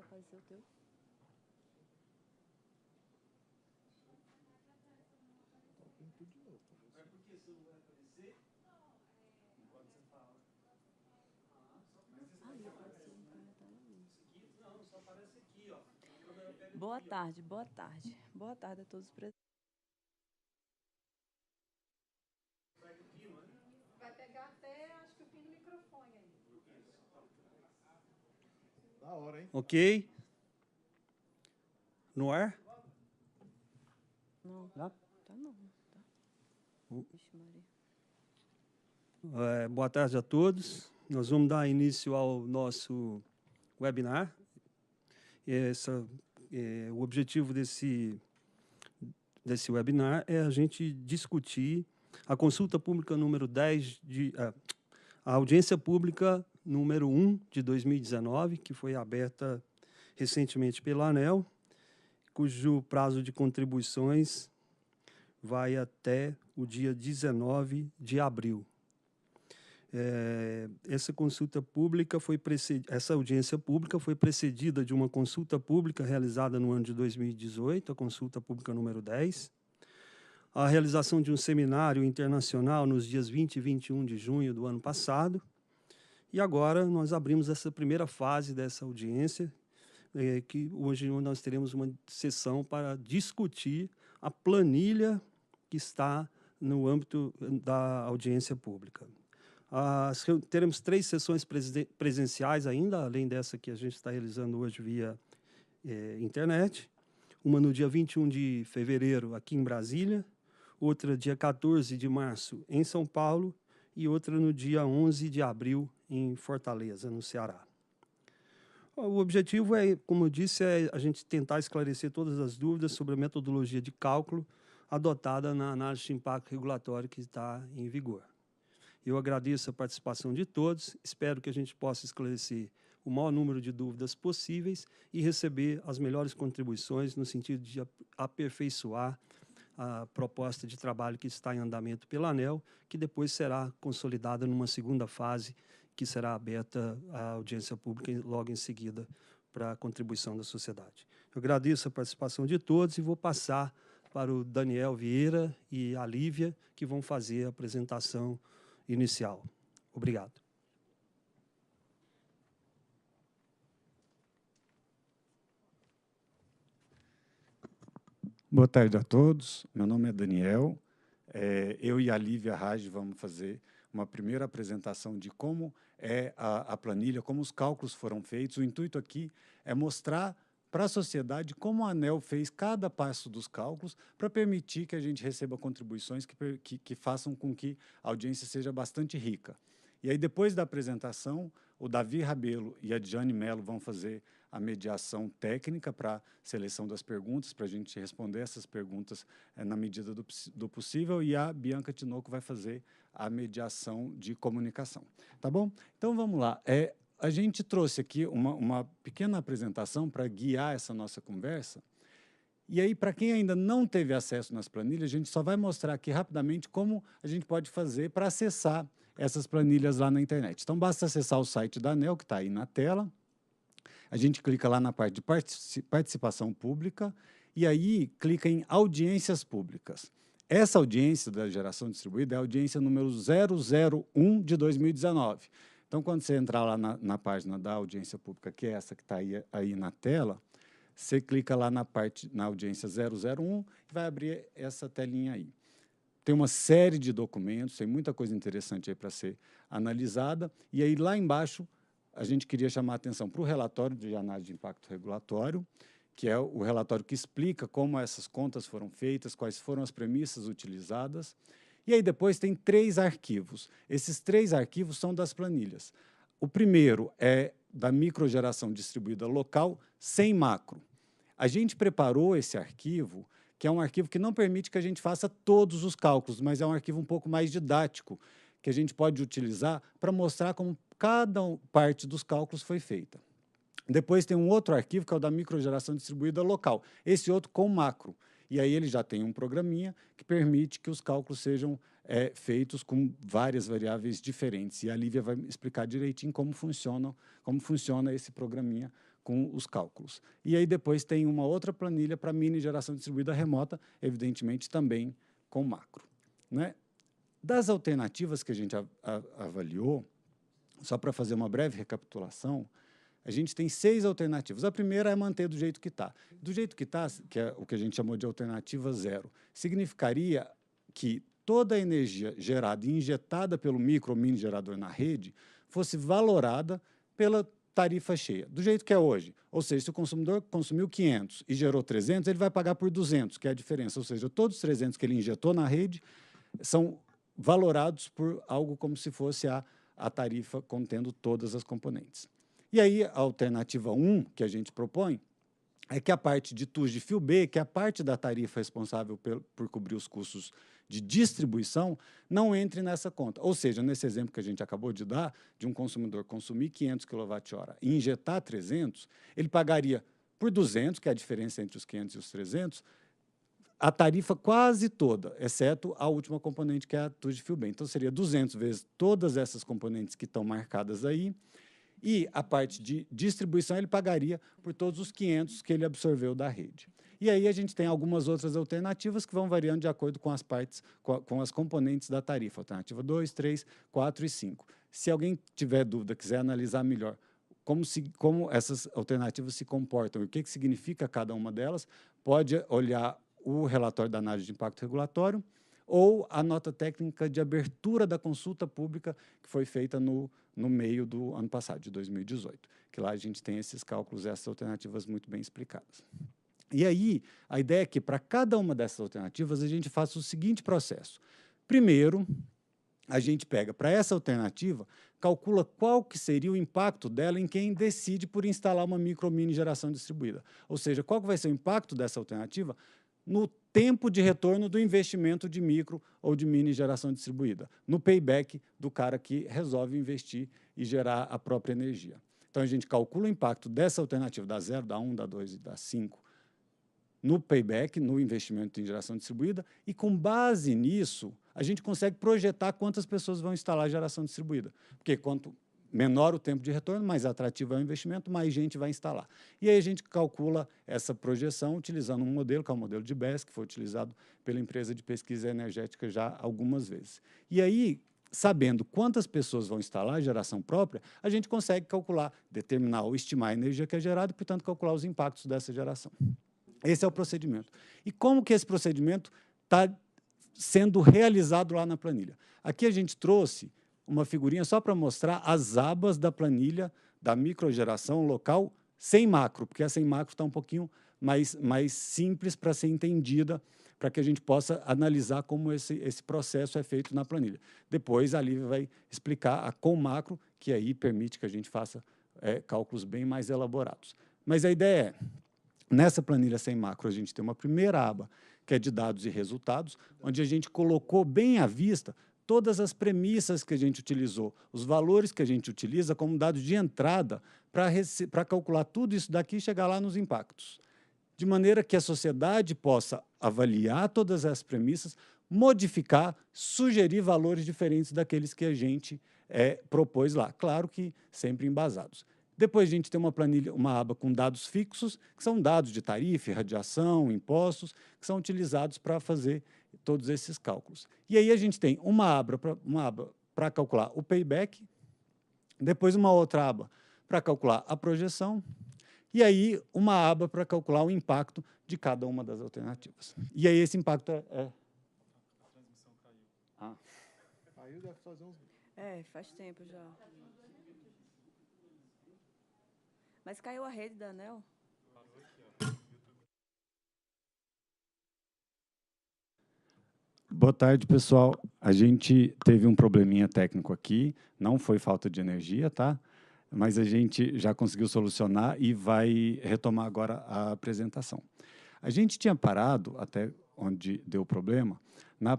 aparecer o teu? Mas por que você não vai aparecer? Enquanto você fala. Ali apareceu um comentário ali. Não, só aparece aqui, ó. A câmera pega Boa aqui, tarde, boa tarde. Boa tarde a todos os presentes. Pega aqui, não é? Vai pegar até, acho que o fim do microfone aí. Da hora, hein? Ok. No ar? Não, Tá. tá não. Tá. Vixe, Maria. Boa tarde a todos. Nós vamos dar início ao nosso webinar. O objetivo desse webinar é a gente discutir a consulta pública número 10, a audiência pública número 1 de 2019, que foi aberta recentemente pela ANEEL, cujo prazo de contribuições vai até o dia 19 de abril. Essa audiência pública foi precedida de uma consulta pública realizada no ano de 2018, a consulta pública número 10, a realização de um seminário internacional nos dias 20 e 21 de junho do ano passado, e agora nós abrimos essa primeira fase dessa audiência, que hoje nós teremos uma sessão para discutir a planilha que está no âmbito da audiência pública. Teremos 3 sessões presenciais ainda, além dessa que a gente está realizando hoje via internet. Uma no dia 21 de fevereiro, aqui em Brasília, outra dia 14 de março, em São Paulo, e outra no dia 11 de abril, em Fortaleza, no Ceará. O objetivo como eu disse, é a gente tentar esclarecer todas as dúvidas sobre a metodologia de cálculo adotada na análise de impacto regulatório que está em vigor. Eu agradeço a participação de todos, espero que a gente possa esclarecer o maior número de dúvidas possíveis e receber as melhores contribuições no sentido de aperfeiçoar a proposta de trabalho que está em andamento pela ANEEL, que depois será consolidada numa segunda fase, que será aberta à audiência pública logo em seguida para a contribuição da sociedade. Eu agradeço a participação de todos e vou passar para o Daniel Vieira e a Lívia, que vão fazer a apresentação inicial. Obrigado. Boa tarde a todos. Meu nome é Daniel. Eu e a Lívia Raj vamos fazer uma primeira apresentação de como é a planilha, como os cálculos foram feitos. O intuito aqui é mostrar para a sociedade como a ANEEL fez cada passo dos cálculos para permitir que a gente receba contribuições que façam com que a audiência seja bastante rica. E aí, depois da apresentação, o Davi Rabelo e a Diane Mello vão fazer a mediação técnica para a seleção das perguntas, para a gente responder essas perguntas na medida do possível, e a Bianca Tinoco vai fazer a mediação de comunicação. Tá bom? Então, vamos lá. A gente trouxe aqui uma pequena apresentação para guiar essa nossa conversa. E aí, para quem ainda não teve acesso nas planilhas, a gente só vai mostrar aqui rapidamente como a gente pode fazer para acessar essas planilhas lá na internet. Então, basta acessar o site da ANEEL, que está aí na tela. A gente clica lá na parte de participação pública e aí clica em audiências públicas. Essa audiência da geração distribuída é a audiência número 001 de 2019. Então, quando você entrar lá na página da audiência pública, que é essa que está aí na tela, você clica lá na audiência 001 e vai abrir essa telinha aí. Tem uma série de documentos, tem muita coisa interessante aí para ser analisada. E aí, lá embaixo, a gente queria chamar a atenção para o relatório de análise de impacto regulatório, que é o relatório que explica como essas contas foram feitas, quais foram as premissas utilizadas. E aí, depois, tem 3 arquivos. Esses 3 arquivos são das planilhas. O primeiro é da microgeração distribuída local sem macro. A gente preparou esse arquivo, que é um arquivo que não permite que a gente faça todos os cálculos, mas é um arquivo um pouco mais didático, que a gente pode utilizar para mostrar como cada parte dos cálculos foi feita. Depois tem um outro arquivo, que é o da microgeração distribuída local, esse outro com macro. E aí ele já tem um programinha que permite que os cálculos sejam feitos com várias variáveis diferentes. E a Lívia vai explicar direitinho como funciona esse programinha com os cálculos. E aí depois tem uma outra planilha para mini geração distribuída remota, evidentemente também com macro, né? Das alternativas que a gente avaliou, só para fazer uma breve recapitulação, a gente tem 6 alternativas. A primeira é manter do jeito que está. Do jeito que está, que é o que a gente chamou de alternativa zero, significaria que toda a energia gerada e injetada pelo micro ou mini gerador na rede fosse valorada pela tarifa cheia, do jeito que é hoje. Ou seja, se o consumidor consumiu 500 e gerou 300, ele vai pagar por 200, que é a diferença. Ou seja, todos os 300 que ele injetou na rede são valorados por algo como se fosse a tarifa contendo todas as componentes. E aí, a alternativa 1 que a gente propõe é que a parte de TUS de fio B, que é a parte da tarifa responsável por cobrir os custos de distribuição, não entre nessa conta. Ou seja, nesse exemplo que a gente acabou de dar, de um consumidor consumir 500 kWh e injetar 300, ele pagaria por 200, que é a diferença entre os 500 e os 300, a tarifa quase toda, exceto a última componente, que é a TUS de fio B. Então, seria 200 vezes todas essas componentes que estão marcadas aí, e a parte de distribuição ele pagaria por todos os 500 que ele absorveu da rede. E aí a gente tem algumas outras alternativas que vão variando de acordo com as partes, com as componentes da tarifa, alternativa 2, 3, 4 e 5. Se alguém tiver dúvida, quiser analisar melhor como essas alternativas se comportam e o que significa cada uma delas, pode olhar o relatório da análise de impacto regulatório ou a nota técnica de abertura da consulta pública que foi feita no meio do ano passado, de 2018, que lá a gente tem esses cálculos, essas alternativas muito bem explicadas. E aí, a ideia é que, para cada uma dessas alternativas, a gente faça o seguinte processo. Primeiro, a gente pega, para essa alternativa, calcula qual que seria o impacto dela em quem decide por instalar uma micro ou mini geração distribuída. Ou seja, qual que vai ser o impacto dessa alternativa no tempo de retorno do investimento de micro ou de mini geração distribuída, no payback do cara que resolve investir e gerar a própria energia. Então, a gente calcula o impacto dessa alternativa, da 0, da 1, da 2 e da 5, no payback, no investimento em geração distribuída, e, com base nisso, a gente consegue projetar quantas pessoas vão instalar a geração distribuída. Porque quanto menor o tempo de retorno, mais atrativo é o investimento, mais gente vai instalar. E aí a gente calcula essa projeção utilizando um modelo, que é o modelo de BES, que foi utilizado pela empresa de pesquisa energética já algumas vezes. E aí, sabendo quantas pessoas vão instalar a geração própria, a gente consegue calcular, determinar ou estimar a energia que é gerada e, portanto, calcular os impactos dessa geração. Esse é o procedimento. E como que esse procedimento está sendo realizado lá na planilha? Aqui a gente trouxe uma figurinha só para mostrar as abas da planilha da microgeração local sem macro, porque a sem macro está um pouquinho mais simples para ser entendida, para que a gente possa analisar como esse processo é feito na planilha. Depois, a Lívia vai explicar a com macro, que aí permite que a gente faça cálculos bem mais elaborados. Mas a ideia é, nessa planilha sem macro, a gente tem uma primeira aba, que é de dados e resultados, onde a gente colocou bem à vista todas as premissas que a gente utilizou, os valores que a gente utiliza como dados de entrada para calcular tudo isso daqui e chegar lá nos impactos. De maneira que a sociedade possa avaliar todas as premissas, modificar, sugerir valores diferentes daqueles que a gente propôs lá. Claro que sempre embasados. Depois a gente tem uma planilha, uma aba com dados fixos, que são dados de tarifa, radiação, impostos, que são utilizados para fazer todos esses cálculos. E aí a gente tem uma aba para calcular o payback, depois uma outra aba para calcular a projeção, e aí uma aba para calcular o impacto de cada uma das alternativas. E aí esse impacto A transmissão caiu. Caiu, deve fazer uns... Faz tempo já. Mas caiu a rede da ANEEL? Boa tarde, pessoal. A gente teve um probleminha técnico aqui, não foi falta de energia, tá? Mas a gente já conseguiu solucionar e vai retomar agora a apresentação. A gente tinha parado, até onde deu problema,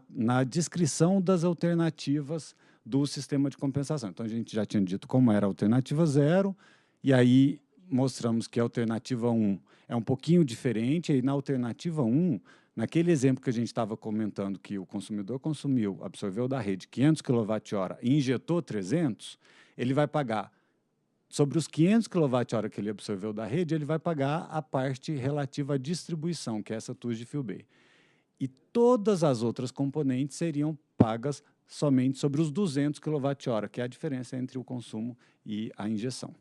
na descrição das alternativas do sistema de compensação. Então, a gente já tinha dito como era a alternativa 0, e aí mostramos que a alternativa 1 é um pouquinho diferente, e na alternativa 1, naquele exemplo que a gente estava comentando, que o consumidor absorveu da rede 500 kWh e injetou 300, ele vai pagar sobre os 500 kWh que ele absorveu da rede, ele vai pagar a parte relativa à distribuição, que é essa TUS de fio B. E todas as outras componentes seriam pagas somente sobre os 200 kWh, que é a diferença entre o consumo e a injeção.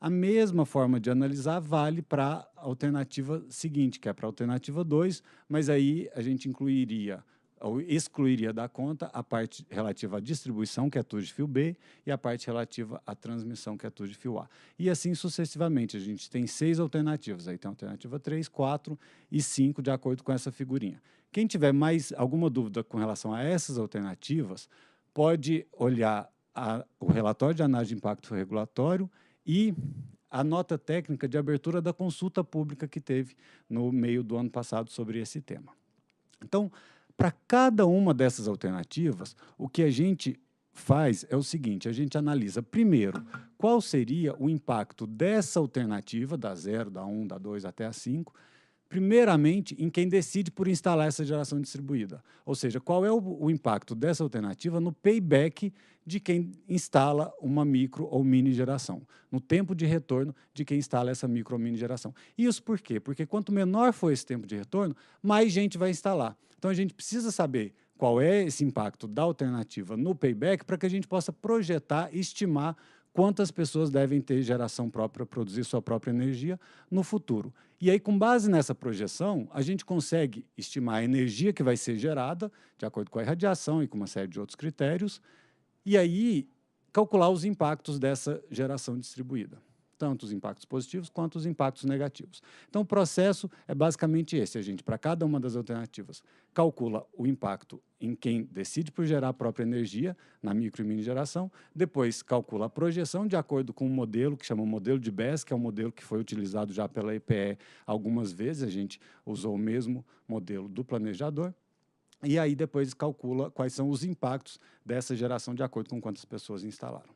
A mesma forma de analisar vale para a alternativa seguinte, que é para a alternativa 2, mas aí a gente incluiria ou excluiria da conta a parte relativa à distribuição, que é a TUS de fio B, e a parte relativa à transmissão, que é a TUS de fio A. E assim sucessivamente, a gente tem 6 alternativas, aí tem a alternativa 3, 4 e 5, de acordo com essa figurinha. Quem tiver mais alguma dúvida com relação a essas alternativas, pode olhar o relatório de análise de impacto regulatório e a nota técnica de abertura da consulta pública que teve no meio do ano passado sobre esse tema. Então, para cada uma dessas alternativas, o que a gente faz é o seguinte: a gente analisa primeiro qual seria o impacto dessa alternativa, da 0, da 1, da 2 até a 5, primeiramente em quem decide por instalar essa geração distribuída. Ou seja, qual é o impacto dessa alternativa no payback de quem instala uma micro ou mini geração, no tempo de retorno de quem instala essa micro ou mini geração. Isso por quê? Porque quanto menor for esse tempo de retorno, mais gente vai instalar. Então, a gente precisa saber qual é esse impacto da alternativa no payback para que a gente possa projetar e estimar quantas pessoas devem ter geração própria, produzir sua própria energia no futuro. E aí, com base nessa projeção, a gente consegue estimar a energia que vai ser gerada, de acordo com a irradiação e com uma série de outros critérios, e aí calcular os impactos dessa geração distribuída, tanto os impactos positivos quanto os impactos negativos. Então, o processo é basicamente esse: a gente, para cada uma das alternativas, calcula o impacto em quem decide por gerar a própria energia, na micro e mini geração, depois calcula a projeção de acordo com um modelo que chama o modelo de BES, que é um modelo que foi utilizado já pela EPE algumas vezes, a gente usou o mesmo modelo do planejador, e aí depois calcula quais são os impactos dessa geração de acordo com quantas pessoas instalaram.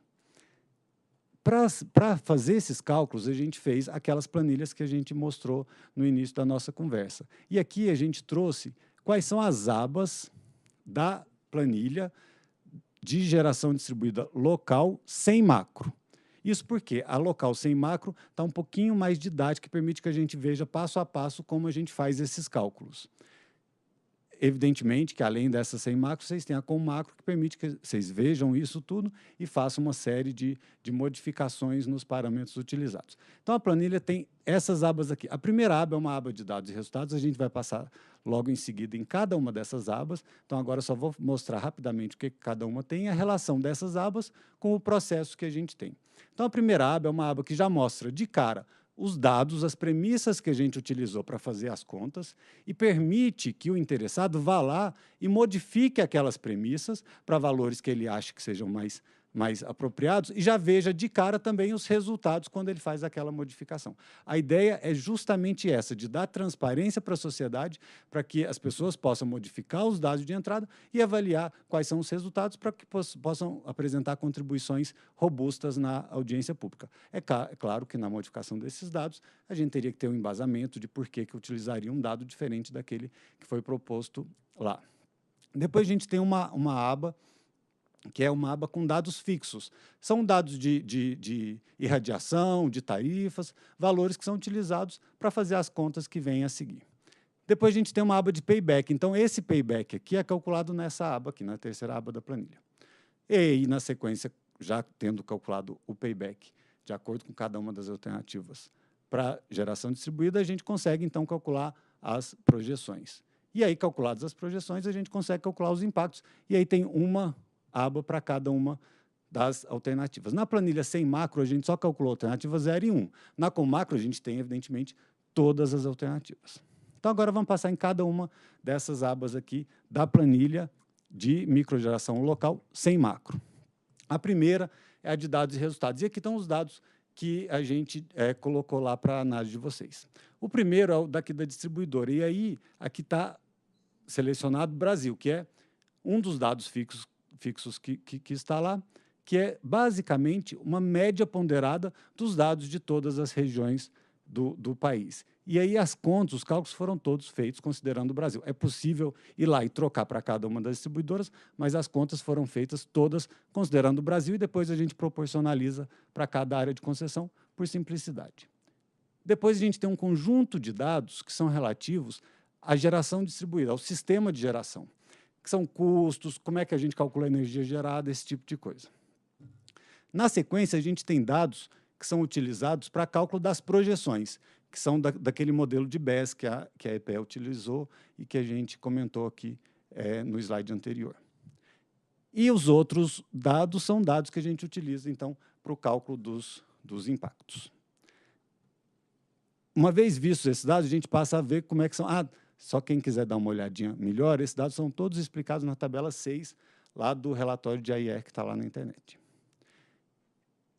Para fazer esses cálculos, a gente fez aquelas planilhas que a gente mostrou no início da nossa conversa. E aqui a gente trouxe quais são as abas da planilha de geração distribuída local sem macro. Isso porque a local sem macro está um pouquinho mais didática e permite que a gente veja passo a passo como a gente faz esses cálculos. Evidentemente que, além dessa sem macro, vocês têm a com macro, que permite que vocês vejam isso tudo e façam uma série de modificações nos parâmetros utilizados. Então, a planilha tem essas abas aqui. A primeira aba é uma aba de dados e resultados, a gente vai passar logo em seguida em cada uma dessas abas. Então, agora eu só vou mostrar rapidamente o que cada uma tem e a relação dessas abas com o processo que a gente tem. Então, a primeira aba é uma aba que já mostra de cara os dados, as premissas que a gente utilizou para fazer as contas e permite que o interessado vá lá e modifique aquelas premissas para valores que ele acha que sejam mais apropriados e já veja de cara também os resultados quando ele faz aquela modificação. A ideia é justamente essa, de dar transparência para a sociedade, para que as pessoas possam modificar os dados de entrada e avaliar quais são os resultados para que possam apresentar contribuições robustas na audiência pública. É claro que na modificação desses dados, a gente teria que ter um embasamento de por que utilizaria um dado diferente daquele que foi proposto lá. Depois a gente tem uma aba que é uma aba com dados fixos. São dados de irradiação, de tarifas, valores que são utilizados para fazer as contas que vêm a seguir. Depois a gente tem uma aba de payback. Então, esse payback aqui é calculado nessa aba aqui, na terceira aba da planilha. E aí, na sequência, já tendo calculado o payback, de acordo com cada uma das alternativas para geração distribuída, a gente consegue, então, calcular as projeções. E aí, calculadas as projeções, a gente consegue calcular os impactos. E aí tem uma aba para cada uma das alternativas. Na planilha sem macro, a gente só calculou a alternativa 0 e 1. Na com macro, a gente tem, evidentemente, todas as alternativas. Então, agora vamos passar em cada uma dessas abas aqui da planilha de microgeração local sem macro. A primeira é a de dados e resultados. E aqui estão os dados que a gente colocou lá para a análise de vocês. O primeiro é o daqui da distribuidora. E aí, aqui está selecionado Brasil, que é um dos dados fixos que está lá, que é basicamente uma média ponderada dos dados de todas as regiões do país. E aí as contas, os cálculos foram todos feitos considerando o Brasil. É possível ir lá e trocar para cada uma das distribuidoras, mas as contas foram feitas todas considerando o Brasil e depois a gente proporcionaliza para cada área de concessão por simplicidade. Depois a gente tem um conjunto de dados que são relativos à geração distribuída, ao sistema de geração, que são custos, como é que a gente calcula a energia gerada, esse tipo de coisa. Na sequência, a gente tem dados que são utilizados para cálculo das projeções, que são daquele modelo de BES que a EPE utilizou e que a gente comentou aqui no slide anterior. E os outros dados são dados que a gente utiliza, então, para o cálculo dos impactos. Uma vez vistos esses dados, a gente passa a ver como é que são... só quem quiser dar uma olhadinha melhor, esses dados são todos explicados na tabela 6, lá do relatório de AIR, que está lá na internet.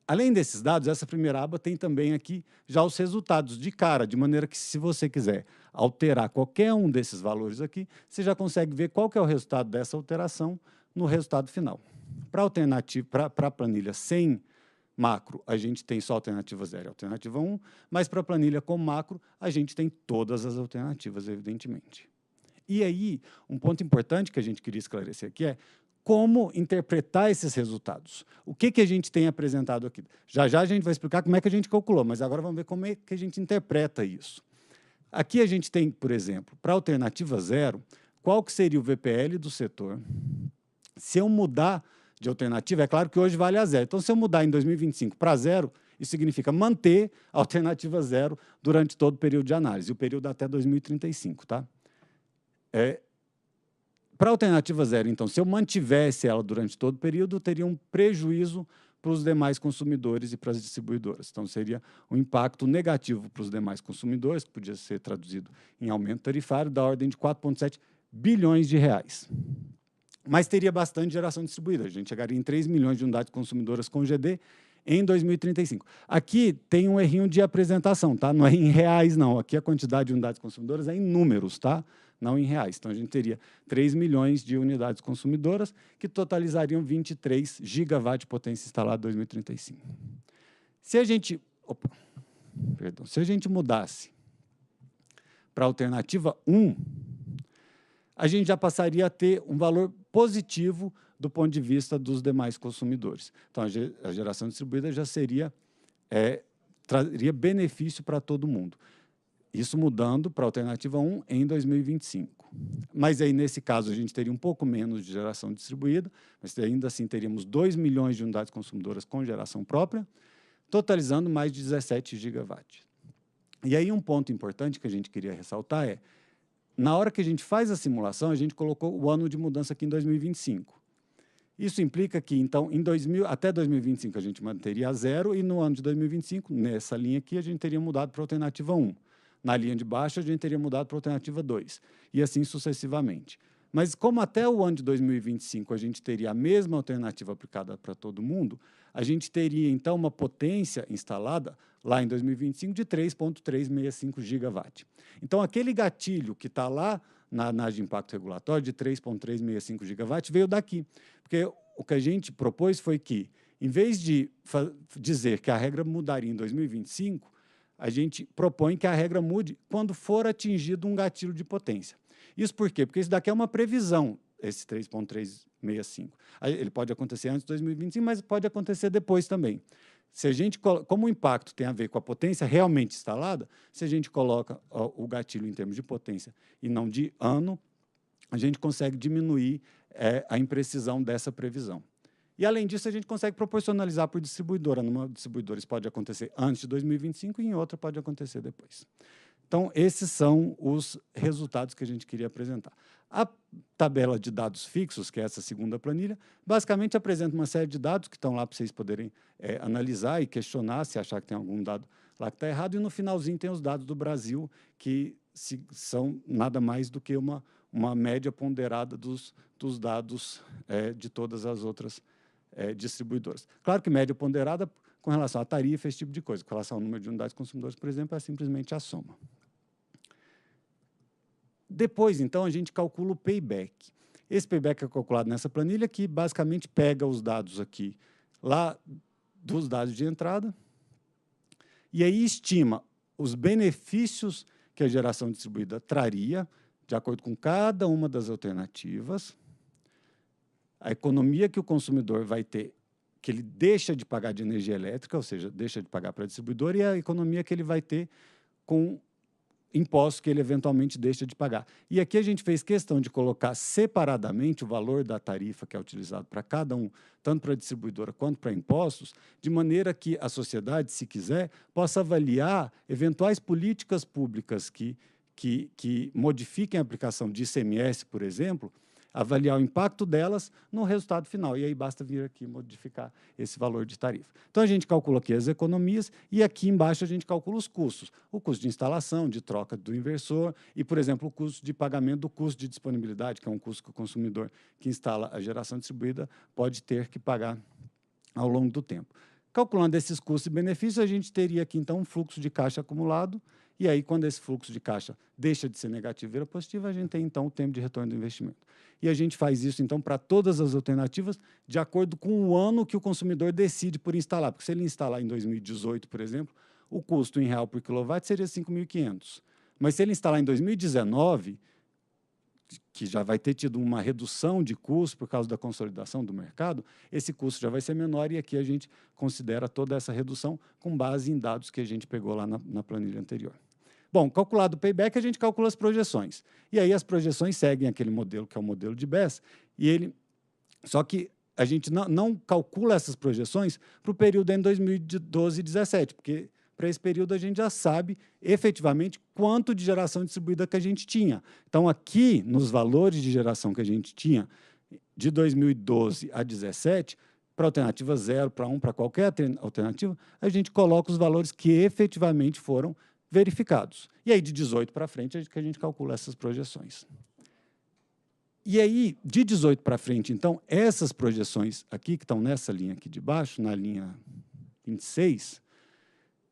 Além desses dados, essa primeira aba tem também aqui já os resultados de cara, de maneira que, se você quiser alterar qualquer um desses valores aqui, você já consegue ver qual que é o resultado dessa alteração no resultado final. Para a planilha sem macro, a gente tem só a alternativa 0 e a alternativa 1, mas para a planilha com macro, a gente tem todas as alternativas, evidentemente. E aí, um ponto importante que a gente queria esclarecer aqui é como interpretar esses resultados. O que a gente tem apresentado aqui? Já já a gente vai explicar como é que a gente calculou, mas agora vamos ver como é que a gente interpreta isso. Aqui a gente tem, por exemplo, para a alternativa 0, qual que seria o VPL do setor? Se eu mudar de alternativa, é claro que hoje vale a 0. Então, se eu mudar em 2025 para 0, isso significa manter a alternativa 0 durante todo o período de análise, o período até 2035, tá? Para a alternativa 0, então, se eu mantivesse ela durante todo o período, eu teria um prejuízo para os demais consumidores e para as distribuidoras. Então, seria um impacto negativo para os demais consumidores, que podia ser traduzido em aumento tarifário, da ordem de 4,7 bilhões de reais. Mas teria bastante geração distribuída. A gente chegaria em 3 milhões de unidades consumidoras com GD em 2035. Aqui tem um errinho de apresentação, tá? Não é em reais, não. Aqui a quantidade de unidades consumidoras é em números, tá? Não em reais. Então, a gente teria 3 milhões de unidades consumidoras que totalizariam 23 gigawatt de potência instalada em 2035. Se a gente mudasse para a alternativa 1, a gente já passaria a ter um valor positivo do ponto de vista dos demais consumidores. Então, a geração distribuída já traria benefício para todo mundo. Isso mudando para a alternativa 1 em 2025. Mas aí, nesse caso, a gente teria um pouco menos de geração distribuída, mas ainda assim teríamos 2 milhões de unidades consumidoras com geração própria, totalizando mais de 17 gigawatts. E aí um ponto importante que a gente queria ressaltar é, na hora que a gente faz a simulação, a gente colocou o ano de mudança aqui em 2025. Isso implica que, então, até 2025 a gente manteria a 0 e no ano de 2025, nessa linha aqui, a gente teria mudado para a alternativa 1. Na linha de baixo, a gente teria mudado para a alternativa 2, e assim sucessivamente. Mas como até o ano de 2025 a gente teria a mesma alternativa aplicada para todo mundo, a gente teria, então, uma potência instalada lá em 2025 de 3,365 gigawatt. Então, aquele gatilho que está lá na análise de impacto regulatório de 3,365 gigawatt veio daqui. Porque o que a gente propôs foi que, em vez de dizer que a regra mudaria em 2025, a gente propõe que a regra mude quando for atingido um gatilho de potência. Isso por quê? Porque isso daqui é uma previsão, esse 3,365. Ele pode acontecer antes de 2025, mas pode acontecer depois também. Se a gente, como o impacto tem a ver com a potência realmente instalada, se a gente coloca o gatilho em termos de potência e não de ano, a gente consegue diminuir a imprecisão dessa previsão. E, além disso, a gente consegue proporcionalizar por distribuidora. Numa distribuidora isso pode acontecer antes de 2025 e em outra pode acontecer depois. Então, esses são os resultados que a gente queria apresentar. A tabela de dados fixos, que é essa segunda planilha, basicamente apresenta uma série de dados que estão lá para vocês poderem analisar e questionar se achar que tem algum dado lá que está errado. E, no finalzinho, tem os dados do Brasil, que são nada mais do que uma média ponderada dos dados de todas as outras distribuidoras. Claro que média ponderada com relação à tarifa, esse tipo de coisa. Com relação ao número de unidades consumidoras, por exemplo, é simplesmente a soma. Depois, então, a gente calcula o payback. Esse payback é calculado nessa planilha que basicamente pega os dados aqui lá dos dados de entrada e aí estima os benefícios que a geração distribuída traria, de acordo com cada uma das alternativas, a economia que o consumidor vai ter, que ele deixa de pagar de energia elétrica, ou seja, deixa de pagar para a distribuidora, e a economia que ele vai ter com impostos que ele eventualmente deixa de pagar. E aqui a gente fez questão de colocar separadamente o valor da tarifa que é utilizado para cada um, tanto para a distribuidora quanto para impostos, de maneira que a sociedade, se quiser, possa avaliar eventuais políticas públicas que modifiquem a aplicação de ICMS, por exemplo, avaliar o impacto delas no resultado final. E aí basta vir aqui modificar esse valor de tarifa. Então, a gente calcula aqui as economias e aqui embaixo a gente calcula os custos. O custo de instalação, de troca do inversor e, por exemplo, o custo de pagamento do custo de disponibilidade, que é um custo que o consumidor que instala a geração distribuída pode ter que pagar ao longo do tempo. Calculando esses custos e benefícios, a gente teria aqui, então, um fluxo de caixa acumulado. E aí, quando esse fluxo de caixa deixa de ser negativo e vira positivo, a gente tem, então, o tempo de retorno do investimento. E a gente faz isso, então, para todas as alternativas, de acordo com o ano que o consumidor decide por instalar. Porque se ele instalar em 2018, por exemplo, o custo em real por quilowatt seria 5.500. Mas se ele instalar em 2019, que já vai ter tido uma redução de custo por causa da consolidação do mercado, esse custo já vai ser menor e aqui a gente considera toda essa redução com base em dados que a gente pegou lá na planilha anterior. Bom, calculado o payback, a gente calcula as projeções. E aí as projeções seguem aquele modelo, que é o modelo de BES, só que a gente não calcula essas projeções para o período em 2012 e 2017, porque para esse período a gente já sabe efetivamente quanto de geração distribuída que a gente tinha. Então, aqui, nos valores de geração que a gente tinha de 2012 a 2017, para alternativa 0, para 1, para qualquer alternativa, a gente coloca os valores que efetivamente foram verificados. E aí, de 18 para frente, é que a gente calcula essas projeções. E aí, de 18 para frente, então, essas projeções aqui, que estão nessa linha aqui de baixo, na linha 26,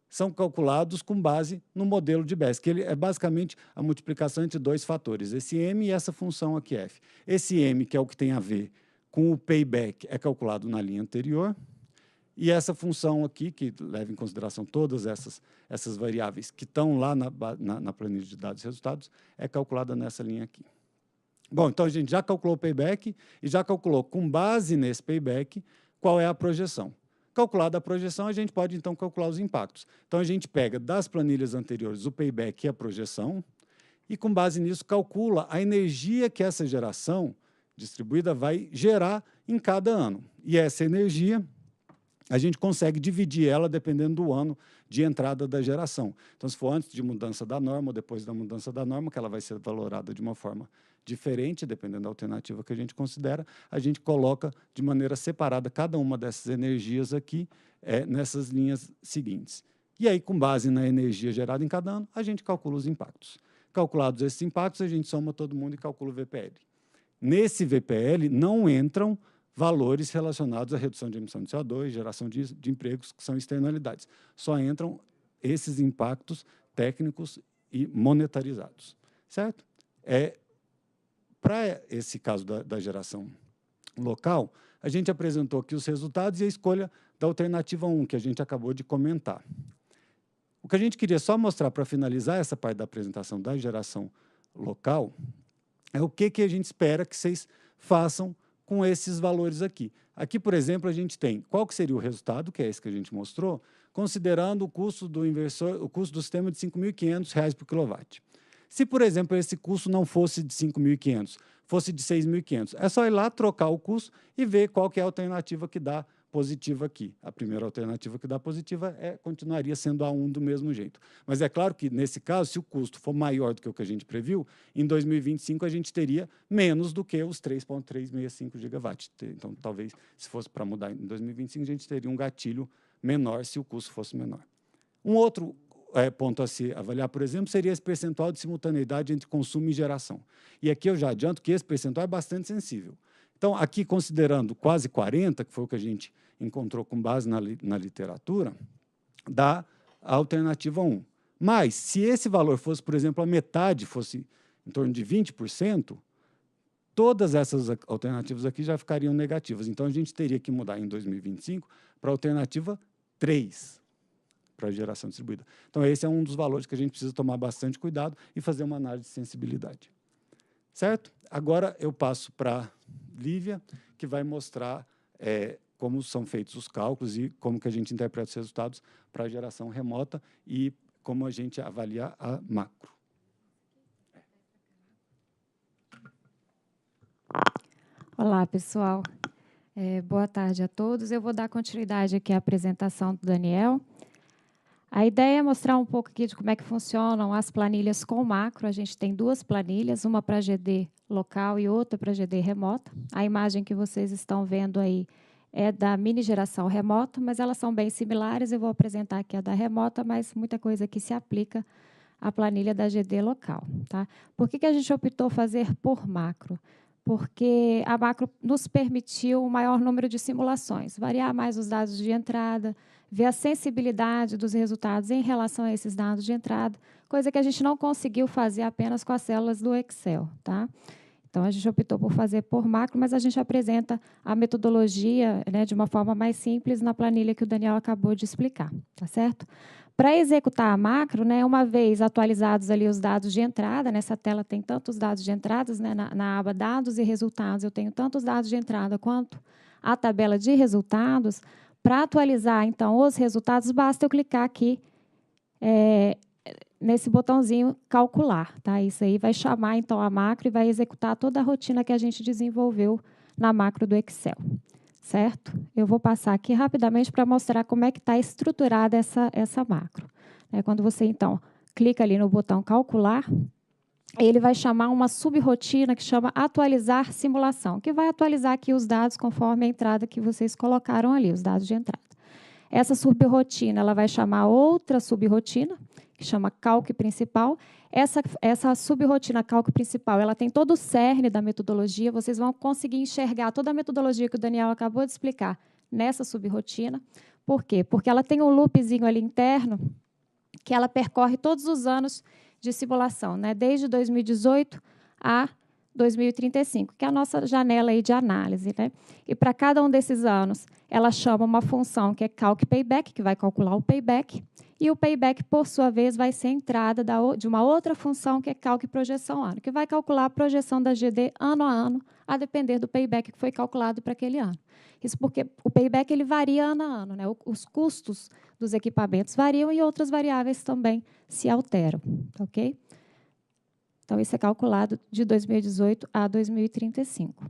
são calculados com base no modelo de BES, que ele é basicamente a multiplicação entre dois fatores, esse M e essa função aqui, F. Esse M, que é o que tem a ver com o payback, é calculado na linha anterior, e essa função aqui, que leva em consideração todas essas variáveis que estão lá na planilha de dados e resultados, é calculada nessa linha aqui. Bom, então a gente já calculou o payback e já calculou, com base nesse payback, qual é a projeção. Calculada a projeção, a gente pode, então, calcular os impactos. Então, a gente pega das planilhas anteriores o payback e a projeção, e, com base nisso, calcula a energia que essa geração distribuída vai gerar em cada ano. E essa energia, a gente consegue dividir ela dependendo do ano de entrada da geração. Então, se for antes de mudança da norma ou depois da mudança da norma, que ela vai ser valorada de uma forma diferente, dependendo da alternativa que a gente considera, a gente coloca de maneira separada cada uma dessas energias aqui nessas linhas seguintes. E aí, com base na energia gerada em cada ano, a gente calcula os impactos. Calculados esses impactos, a gente soma todo mundo e calcula o VPL. Nesse VPL não entram valores relacionados à redução de emissão de CO2, geração de empregos, que são externalidades. Só entram esses impactos técnicos e monetarizados. Certo? Para esse caso da geração local, a gente apresentou aqui os resultados e a escolha da alternativa 1, que a gente acabou de comentar. O que a gente queria só mostrar para finalizar essa parte da apresentação da geração local é o que a gente espera que vocês façam com esses valores aqui. Aqui, por exemplo, a gente tem qual que seria o resultado, que é esse que a gente mostrou, considerando o custo do inversor, o custo do sistema de R$ 5.500 por quilowatt. Se, por exemplo, esse custo não fosse de 5.500, fosse de 6.500, é só ir lá, trocar o custo e ver qual que é a alternativa que dá positiva aqui. A primeira alternativa que dá positiva continuaria sendo a 1 do mesmo jeito. Mas é claro que, nesse caso, se o custo for maior do que o que a gente previu, em 2025 a gente teria menos do que os 3,365 gigawatts. Então, talvez, se fosse para mudar em 2025, a gente teria um gatilho menor se o custo fosse menor. Um outro ponto a se avaliar, por exemplo, seria esse percentual de simultaneidade entre consumo e geração. E aqui eu já adianto que esse percentual é bastante sensível. Então, aqui, considerando quase 40, que foi o que a gente encontrou com base na literatura, dá a alternativa 1. Mas, se esse valor fosse, por exemplo, a metade, fosse em torno de 20%, todas essas alternativas aqui já ficariam negativas. Então, a gente teria que mudar em 2025 para a alternativa 3. para a geração distribuída. Então, esse é um dos valores que a gente precisa tomar bastante cuidado e fazer uma análise de sensibilidade. Certo? Agora eu passo para a Lívia, que vai mostrar como são feitos os cálculos e como que a gente interpreta os resultados para a geração remota e como a gente avalia a macro. Olá, pessoal. Boa tarde a todos. Eu vou dar continuidade aqui à apresentação do Daniel. A ideia é mostrar um pouco aqui de como é que funcionam as planilhas com macro. A gente tem duas planilhas, uma para GD local e outra para GD remota. A imagem que vocês estão vendo aí é da mini geração remota, mas elas são bem similares. Eu vou apresentar aqui a da remota, mas muita coisa aqui se aplica à planilha da GD local. Tá? Por que a gente optou fazer por macro? Porque a macro nos permitiu um maior número de simulações, variar mais os dados de entrada, ver a sensibilidade dos resultados em relação a esses dados de entrada, coisa que a gente não conseguiu fazer apenas com as células do Excel. Tá? Então, a gente optou por fazer por macro, mas a gente apresenta a metodologia, né, de uma forma mais simples na planilha que o Daniel acabou de explicar. Tá certo? Para executar a macro, né, uma vez atualizados ali os dados de entrada, nessa tela tem tantos dados de entradas, né, na aba dados e resultados, eu tenho tantos dados de entrada quanto a tabela de resultados. Para atualizar, então, os resultados, basta eu clicar aqui nesse botãozinho calcular. Tá? Isso aí vai chamar, então, a macro e vai executar toda a rotina que a gente desenvolveu na macro do Excel. Certo? Eu vou passar aqui rapidamente para mostrar como é que está estruturada essa macro. Quando você, então, clica ali no botão calcular, ele vai chamar uma subrotina que chama atualizar simulação, que vai atualizar aqui os dados conforme a entrada que vocês colocaram ali, os dados de entrada. Essa subrotina ela vai chamar outra subrotina, que chama calque principal. Essa subrotina calque principal, ela tem todo o cerne da metodologia, vocês vão conseguir enxergar toda a metodologia que o Daniel acabou de explicar nessa subrotina. Por quê? Porque ela tem um loopzinho ali interno que ela percorre todos os anos de simulação, né? Desde 2018 a 2035, que é a nossa janela aí de análise. Né? E para cada um desses anos, ela chama uma função que é calc payback, que vai calcular o payback, e o payback, por sua vez, vai ser a entrada de uma outra função, que é calc projeção ano, que vai calcular a projeção da GD ano a ano, a depender do payback que foi calculado para aquele ano. Isso porque o payback ele varia ano a ano, né? Os custos dos equipamentos variam e outras variáveis também se alteram. Ok? Então, isso é calculado de 2018 a 2035.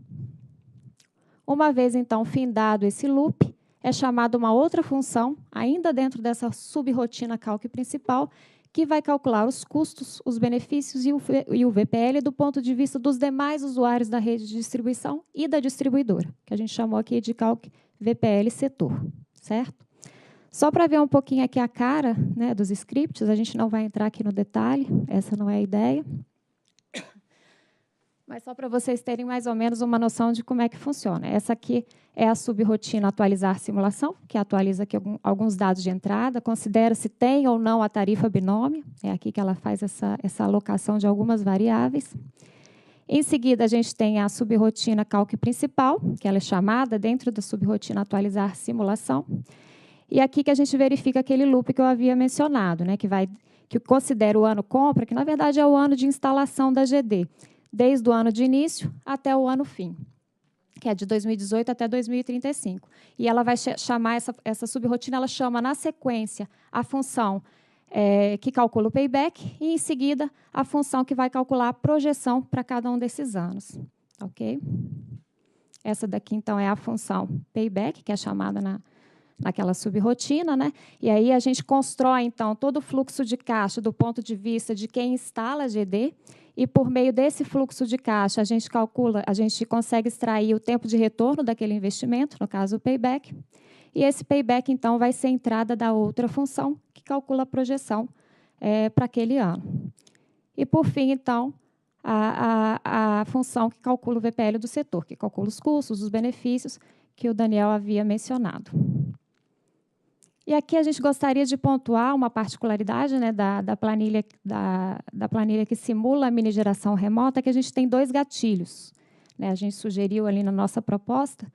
Uma vez, então, findado esse loop, é chamada uma outra função, ainda dentro dessa subrotina calque principal, que vai calcular os custos, os benefícios e o VPL do ponto de vista dos demais usuários da rede de distribuição e da distribuidora, que a gente chamou aqui de calque VPL setor. Certo? Só para ver um pouquinho aqui a cara, né, dos scripts, a gente não vai entrar aqui no detalhe, essa não é a ideia. Mas só para vocês terem mais ou menos uma noção de como é que funciona. Essa aqui é a subrotina atualizar simulação, que atualiza aqui alguns dados de entrada, considera se tem ou não a tarifa binômio. É aqui que ela faz essa alocação de algumas variáveis. Em seguida, a gente tem a subrotina calque principal, que ela é chamada dentro da subrotina atualizar simulação. E aqui que a gente verifica aquele loop que eu havia mencionado, né, que considera o ano compra, que na verdade é o ano de instalação da GD, desde o ano de início até o ano fim, que é de 2018 até 2035. E ela vai chamar essa subrotina, ela chama na sequência a função que calcula o payback e, em seguida, a função que vai calcular a projeção para cada um desses anos. Ok? Essa daqui, então, é a função payback, que é chamada naquela subrotina, né? E aí a gente constrói, então, todo o fluxo de caixa do ponto de vista de quem instala a GD, e por meio desse fluxo de caixa, a gente consegue extrair o tempo de retorno daquele investimento, no caso o payback, e esse payback, então, vai ser a entrada da outra função, que calcula a projeção para aquele ano. E, por fim, então, a função que calcula o VPL do setor, que calcula os custos, os benefícios, que o Daniel havia mencionado. E aqui a gente gostaria de pontuar uma particularidade, né, da planilha que simula a mini geração remota, que a gente tem dois gatilhos. Né? A gente sugeriu ali na nossa proposta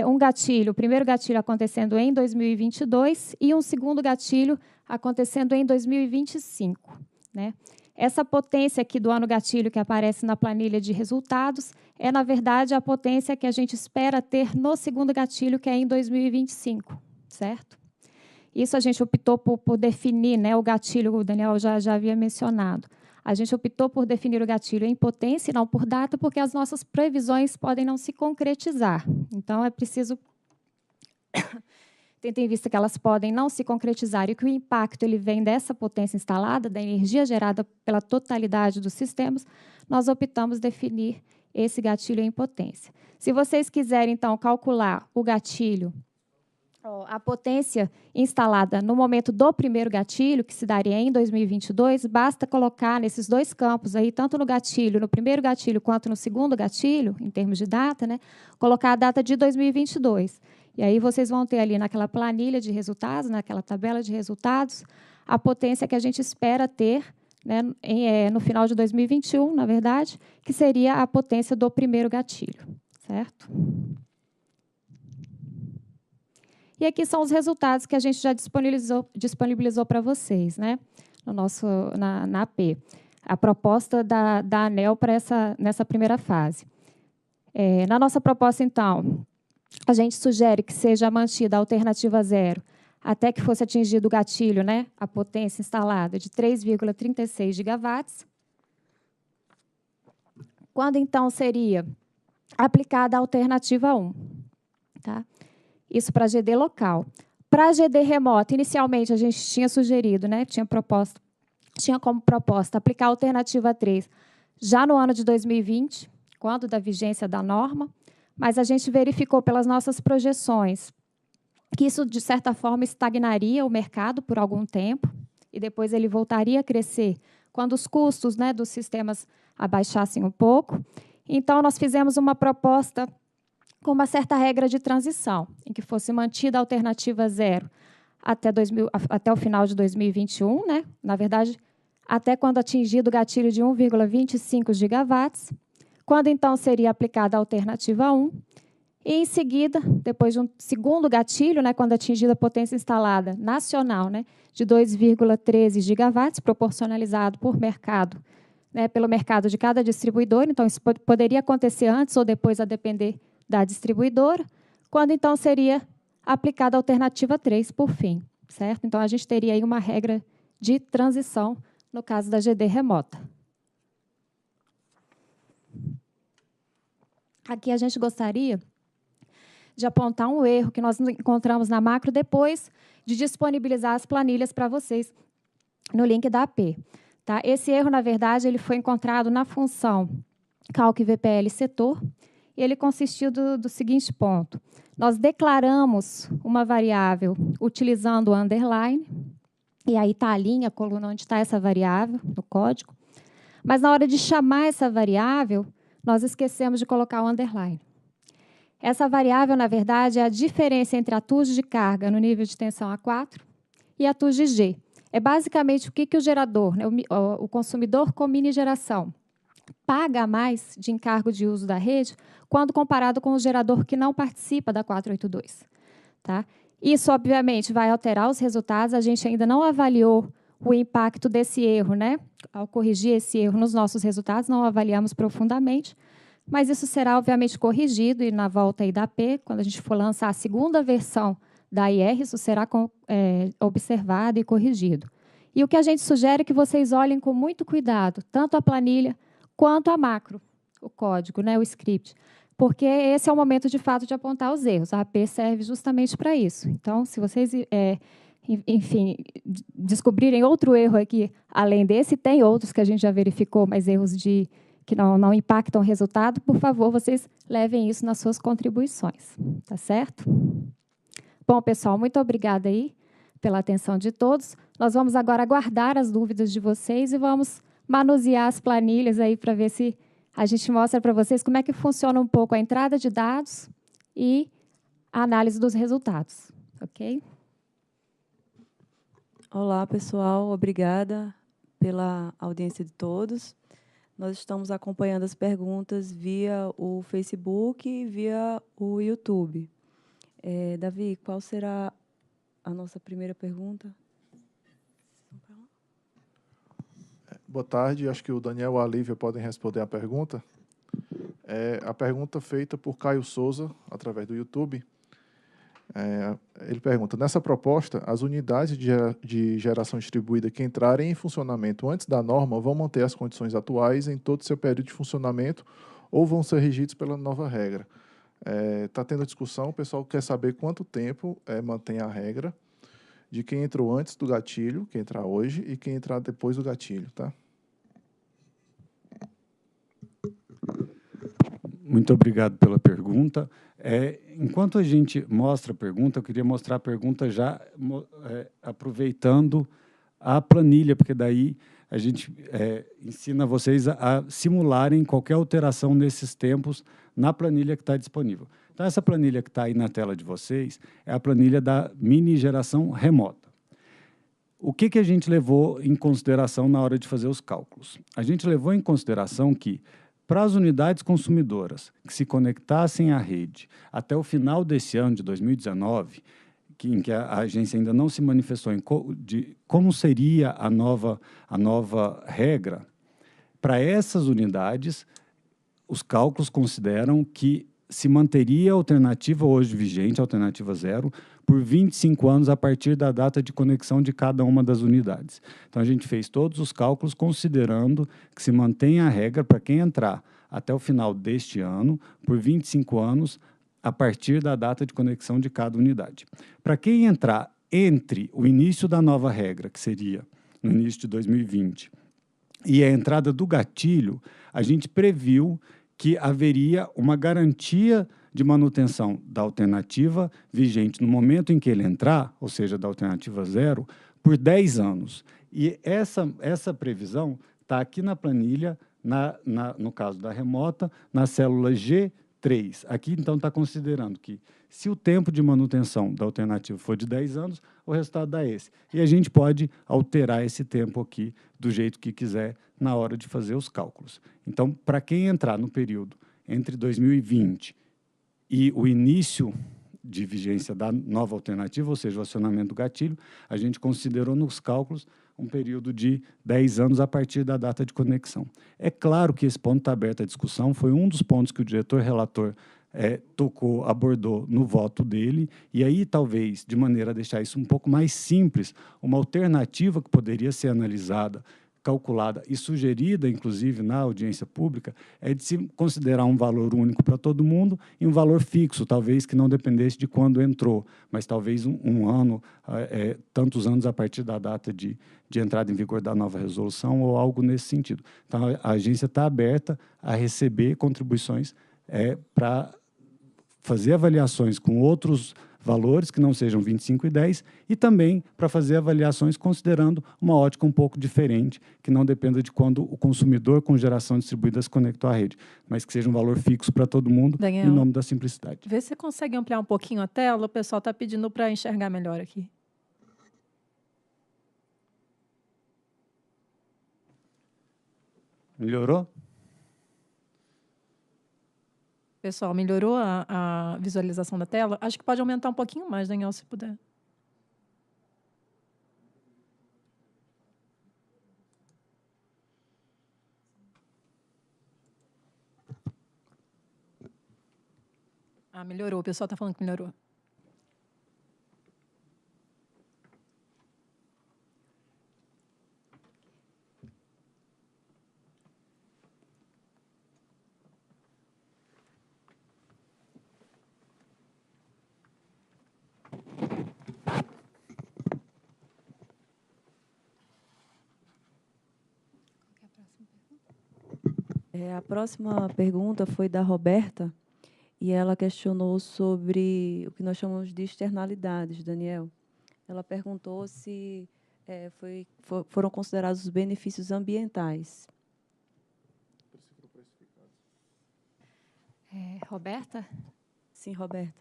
um gatilho, o primeiro gatilho acontecendo em 2022 e um segundo gatilho acontecendo em 2025. Né? Essa potência aqui do ano gatilho que aparece na planilha de resultados é, na verdade, a potência que a gente espera ter no segundo gatilho, que é em 2025, certo? Isso a gente optou por definir, né, o gatilho, o Daniel já havia mencionado. A gente optou por definir o gatilho em potência e não por data, porque as nossas previsões podem não se concretizar. Então, é preciso tendo em vista que elas podem não se concretizar e que o impacto ele vem dessa potência instalada, da energia gerada pela totalidade dos sistemas, nós optamos definir esse gatilho em potência. Se vocês quiserem, então, calcular o gatilho, a potência instalada no momento do primeiro gatilho, que se daria em 2022, basta colocar nesses dois campos, aí, tanto no gatilho, no primeiro gatilho, quanto no segundo gatilho, em termos de data, né, colocar a data de 2022. E aí vocês vão ter ali naquela planilha de resultados, naquela tabela de resultados, a potência que a gente espera ter, né, no final de 2021, na verdade, que seria a potência do primeiro gatilho, certo? E aqui são os resultados que a gente já disponibilizou para vocês, né, na AP. A proposta da ANEEL para nessa primeira fase. Na nossa proposta, então, a gente sugere que seja mantida a alternativa 0 até que fosse atingido o gatilho, né, a potência instalada de 3,36 gigawatts. Quando, então, seria aplicada a alternativa 1. Tá? Isso para GD local. Para GD remota, inicialmente, a gente tinha sugerido, né, tinha como proposta aplicar a alternativa 3 já no ano de 2020, quando da vigência da norma, mas a gente verificou pelas nossas projeções que isso, de certa forma, estagnaria o mercado por algum tempo, e depois ele voltaria a crescer quando os custos, né, dos sistemas abaixassem um pouco. Então, nós fizemos uma proposta com uma certa regra de transição, em que fosse mantida a alternativa 0 até o final de 2021, né? Na verdade, até quando atingido o gatilho de 1,25 gigawatts, quando, então, seria aplicada a alternativa 1, e, em seguida, depois de um segundo gatilho, né, quando atingida a potência instalada nacional, né, de 2,13 gigawatts, proporcionalizado por mercado, né, pelo mercado de cada distribuidor. Então, isso poderia acontecer antes ou depois, a depender da distribuidora, quando, então, seria aplicada a alternativa 3, por fim. Certo? Então, a gente teria aí uma regra de transição no caso da GD remota. Aqui a gente gostaria de apontar um erro que nós encontramos na macro depois de disponibilizar as planilhas para vocês no link da AP. Tá? Esse erro, na verdade, ele foi encontrado na função calc VPL setor, e ele consistiu do seguinte ponto. Nós declaramos uma variável utilizando o underline, e aí está a linha, a coluna onde está essa variável, no código, mas na hora de chamar essa variável, nós esquecemos de colocar o underline. Essa variável, na verdade, é a diferença entre a TUS de carga no nível de tensão A4 e a TUS de G. É basicamente o que o gerador, né, o consumidor com mini geração, paga a mais de encargo de uso da rede quando comparado com o gerador que não participa da 482. Tá? Isso, obviamente, vai alterar os resultados. A gente ainda não avaliou o impacto desse erro, né? Ao corrigir esse erro nos nossos resultados, não avaliamos profundamente, mas isso será, obviamente, corrigido, e na volta aí da AP, quando a gente for lançar a segunda versão da IR, isso será observado e corrigido. E o que a gente sugere é que vocês olhem com muito cuidado, tanto a planilha quanto a macro, o código, né, o script, porque esse é o momento, de fato, de apontar os erros. A AP serve justamente para isso. Então, se vocês, enfim, descobrirem outro erro aqui, além desse, tem outros que a gente já verificou, mas erros que não impactam o resultado, por favor, vocês levem isso nas suas contribuições. Tá certo? Bom, pessoal, muito obrigada aí pela atenção de todos. Nós vamos agora aguardar as dúvidas de vocês e vamos manusear as planilhas aí para ver se a gente mostra para vocês como é que funciona um pouco a entrada de dados e a análise dos resultados. Ok? Olá, pessoal. Obrigada pela audiência de todos. Nós estamos acompanhando as perguntas via o Facebook e via o YouTube. Davi, qual será a nossa primeira pergunta? Boa tarde, acho que o Daniel e a Lívia podem responder a pergunta. A pergunta feita por Caio Souza, através do YouTube. Ele pergunta, nessa proposta, as unidades de geração distribuída que entrarem em funcionamento antes da norma vão manter as condições atuais em todo o seu período de funcionamento ou vão ser regidos pela nova regra? Está tendo discussão, o pessoal quer saber quanto tempo mantém a regra de quem entrou antes do gatilho, quem entrar hoje, e quem entrar depois do gatilho, tá? Muito obrigado pela pergunta. Enquanto a gente mostra a pergunta, eu queria mostrar a pergunta já aproveitando a planilha, porque daí a gente ensina vocês a simularem qualquer alteração nesses tempos na planilha que está disponível. Então, essa planilha que está aí na tela de vocês é a planilha da mini geração remota. O que a gente levou em consideração na hora de fazer os cálculos? A gente levou em consideração que, para as unidades consumidoras que se conectassem à rede até o final desse ano de 2019, em que a agência ainda não se manifestou de como seria a nova regra, para essas unidades, os cálculos consideram que se manteria a alternativa hoje vigente, a alternativa 0, por 25 anos a partir da data de conexão de cada uma das unidades. Então, a gente fez todos os cálculos considerando que se mantém a regra para quem entrar até o final deste ano, por 25 anos, a partir da data de conexão de cada unidade. Para quem entrar entre o início da nova regra, que seria no início de 2020, e a entrada do gatilho, a gente previu que haveria uma garantia de manutenção da alternativa vigente no momento em que ele entrar, ou seja, da alternativa 0, por 10 anos. E essa previsão está aqui na planilha, no caso da remota, na célula G3. Aqui, então, está considerando que, se o tempo de manutenção da alternativa for de 10 anos, o resultado dá esse. E a gente pode alterar esse tempo aqui do jeito que quiser na hora de fazer os cálculos. Então, para quem entrar no período entre 2020 e o início de vigência da nova alternativa, ou seja, o acionamento do gatilho, a gente considerou nos cálculos um período de 10 anos a partir da data de conexão. É claro que esse ponto está aberto à discussão, foi um dos pontos que o diretor relator abordou no voto dele, e aí talvez, de maneira a deixar isso um pouco mais simples, uma alternativa que poderia ser analisada, calculada e sugerida, inclusive, na audiência pública, é de se considerar um valor único para todo mundo e um valor fixo, talvez que não dependesse de quando entrou, mas talvez um ano, tantos anos a partir da data de entrada em vigor da nova resolução ou algo nesse sentido. Então, a agência está aberta a receber contribuições para fazer avaliações com outros valores que não sejam 25 e 10 e também para fazer avaliações considerando uma ótica um pouco diferente, que não dependa de quando o consumidor com geração distribuída se conectou à rede, mas que seja um valor fixo para todo mundo, Daniel, em nome da simplicidade. Vê se você consegue ampliar um pouquinho a tela, o pessoal está pedindo para enxergar melhor aqui. Melhorou? Pessoal, melhorou a visualização da tela? Acho que pode aumentar um pouquinho mais, Daniel, se puder. Melhorou. O pessoal está falando que melhorou. A próxima pergunta foi da Roberta, e ela questionou sobre o que nós chamamos de externalidades, Daniel. Ela perguntou se foram considerados os benefícios ambientais. Roberta? Sim, Roberta.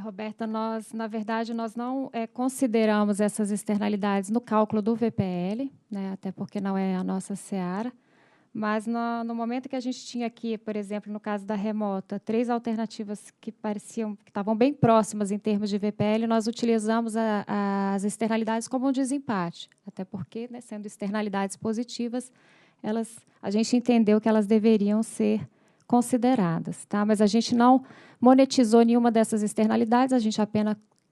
Roberta, na verdade, nós não consideramos essas externalidades no cálculo do VPL, né, até porque não é a nossa seara, Mas no momento que a gente tinha aqui, por exemplo, no caso da remota, 3 alternativas que pareciam que estavam bem próximas em termos de VPL, nós utilizamos as externalidades como um desempate, até porque, né, sendo externalidades positivas, a gente entendeu que elas deveriam ser consideradas, tá? Mas a gente não monetizou nenhuma dessas externalidades, a gente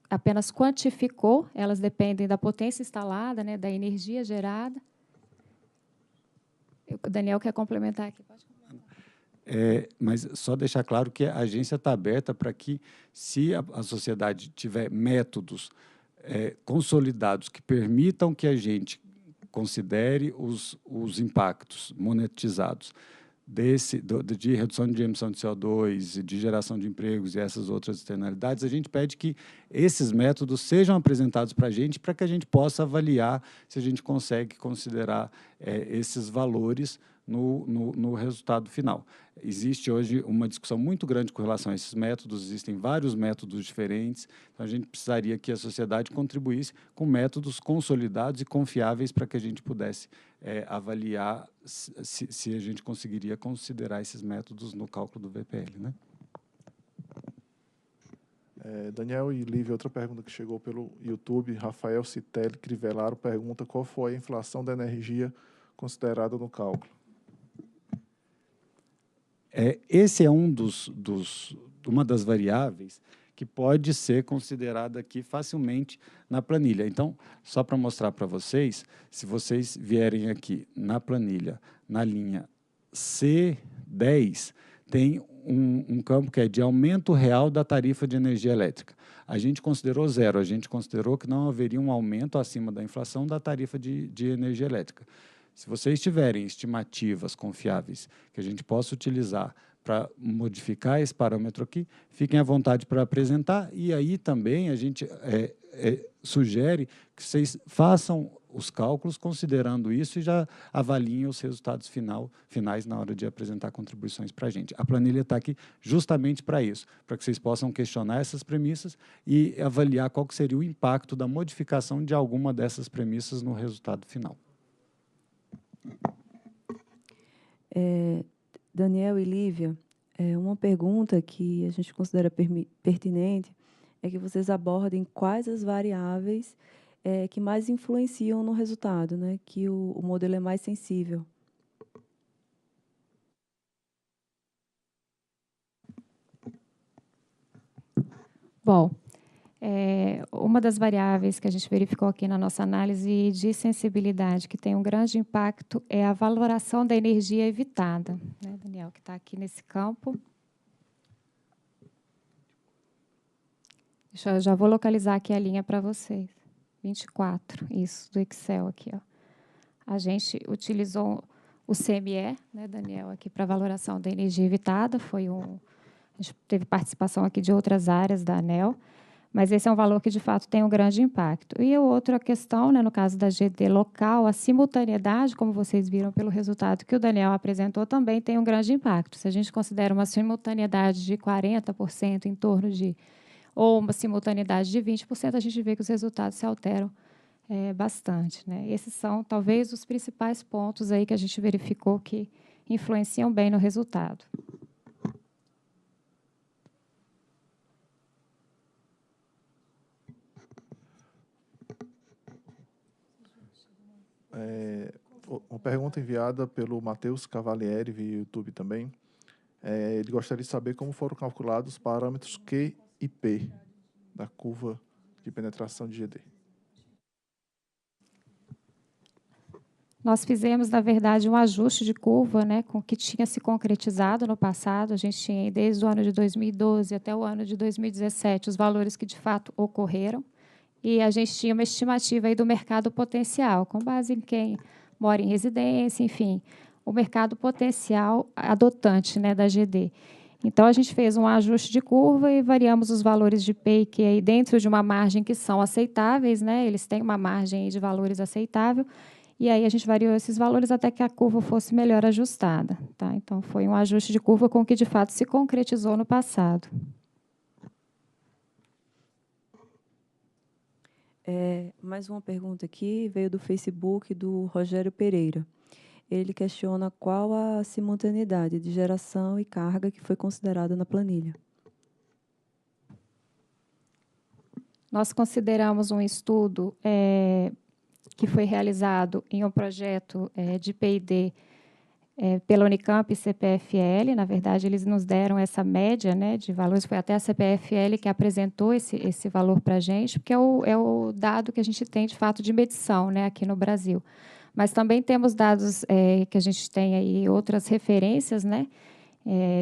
apenas quantificou, elas dependem da potência instalada, né, da energia gerada. O Daniel quer complementar aqui. Pode complementar. Mas só deixar claro que a agência está aberta para que, se a sociedade tiver métodos consolidados que permitam que a gente considere os impactos monetizados de redução de emissão de CO2, de geração de empregos e essas outras externalidades, a gente pede que esses métodos sejam apresentados para que a gente possa avaliar se a gente consegue considerar esses valores no resultado final. Existe hoje uma discussão muito grande com relação a esses métodos, existem vários métodos diferentes, então a gente precisaria que a sociedade contribuísse com métodos consolidados e confiáveis para que a gente pudesse avaliar se a gente conseguiria considerar esses métodos no cálculo do VPL, né? Daniel e Lívia, outra pergunta que chegou pelo YouTube, Rafael Citelli Crivellaro pergunta qual foi a inflação da energia considerada no cálculo. Esse é uma das variáveis que pode ser considerada aqui facilmente na planilha. Então, só para mostrar para vocês, se vocês vierem aqui na planilha, na linha C10, tem um campo que é de aumento real da tarifa de energia elétrica. A gente considerou zero, a gente considerou que não haveria um aumento acima da inflação da tarifa de energia elétrica. Se vocês tiverem estimativas confiáveis que a gente possa utilizar para modificar esse parâmetro aqui, fiquem à vontade para apresentar. E aí também a gente sugere que vocês façam os cálculos considerando isso e já avaliem os resultados finais na hora de apresentar contribuições para a gente. A planilha está aqui justamente para isso, para que vocês possam questionar essas premissas e avaliar qual que seria o impacto da modificação de alguma dessas premissas no resultado final. Daniel e Lívia, uma pergunta que a gente considera pertinente é que vocês abordem quais as variáveis que mais influenciam no resultado, né? Que o modelo é mais sensível. Bom, uma das variáveis que a gente verificou aqui na nossa análise de sensibilidade, que tem um grande impacto, é a valoração da energia evitada, né, Daniel, que está aqui nesse campo. Eu já vou localizar aqui a linha para vocês. 24, isso, do Excel aqui, ó. A gente utilizou o CME, né, Daniel, aqui para valoração da energia evitada. A gente teve participação aqui de outras áreas da ANEEL, mas esse é um valor que, de fato, tem um grande impacto. E a outra questão, né, no caso da GD local, a simultaneidade, como vocês viram pelo resultado que o Daniel apresentou, também tem um grande impacto. Se a gente considera uma simultaneidade de 40%, em torno de, ou uma simultaneidade de 20%, a gente vê que os resultados se alteram bastante, né? Esses são, talvez, os principais pontos aí que a gente verificou que influenciam bem no resultado. Uma pergunta enviada pelo Matheus Cavalieri, via YouTube também. Ele gostaria de saber como foram calculados os parâmetros Q e P da curva de penetração de GD. Nós fizemos, na verdade, um ajuste de curva, né, com o que tinha se concretizado no passado. A gente tinha, desde o ano de 2012 até o ano de 2017, os valores que, de fato, ocorreram. E a gente tinha uma estimativa aí do mercado potencial, com base em quem mora em residência, enfim, o mercado potencial adotante, né, da GD. Então, a gente fez um ajuste de curva e variamos os valores de P e Q aí dentro de uma margem que são aceitáveis, né? Eles têm uma margem aí de valores aceitável, e aí a gente variou esses valores até que a curva fosse melhor ajustada, tá? Então, foi um ajuste de curva com o que, de fato, se concretizou no passado. Mais uma pergunta aqui, veio do Facebook, do Rogério Pereira. ele questiona qual a simultaneidade de geração e carga que foi considerada na planilha. Nós consideramos um estudo que foi realizado em um projeto de P&D pela Unicamp e CPFL. Na verdade, eles nos deram essa média, né, de valores. Foi até a CPFL que apresentou esse valor para a gente, porque é o dado que a gente tem, de fato, de medição, né, aqui no Brasil. Mas também temos dados que a gente tem aí, outras referências, né,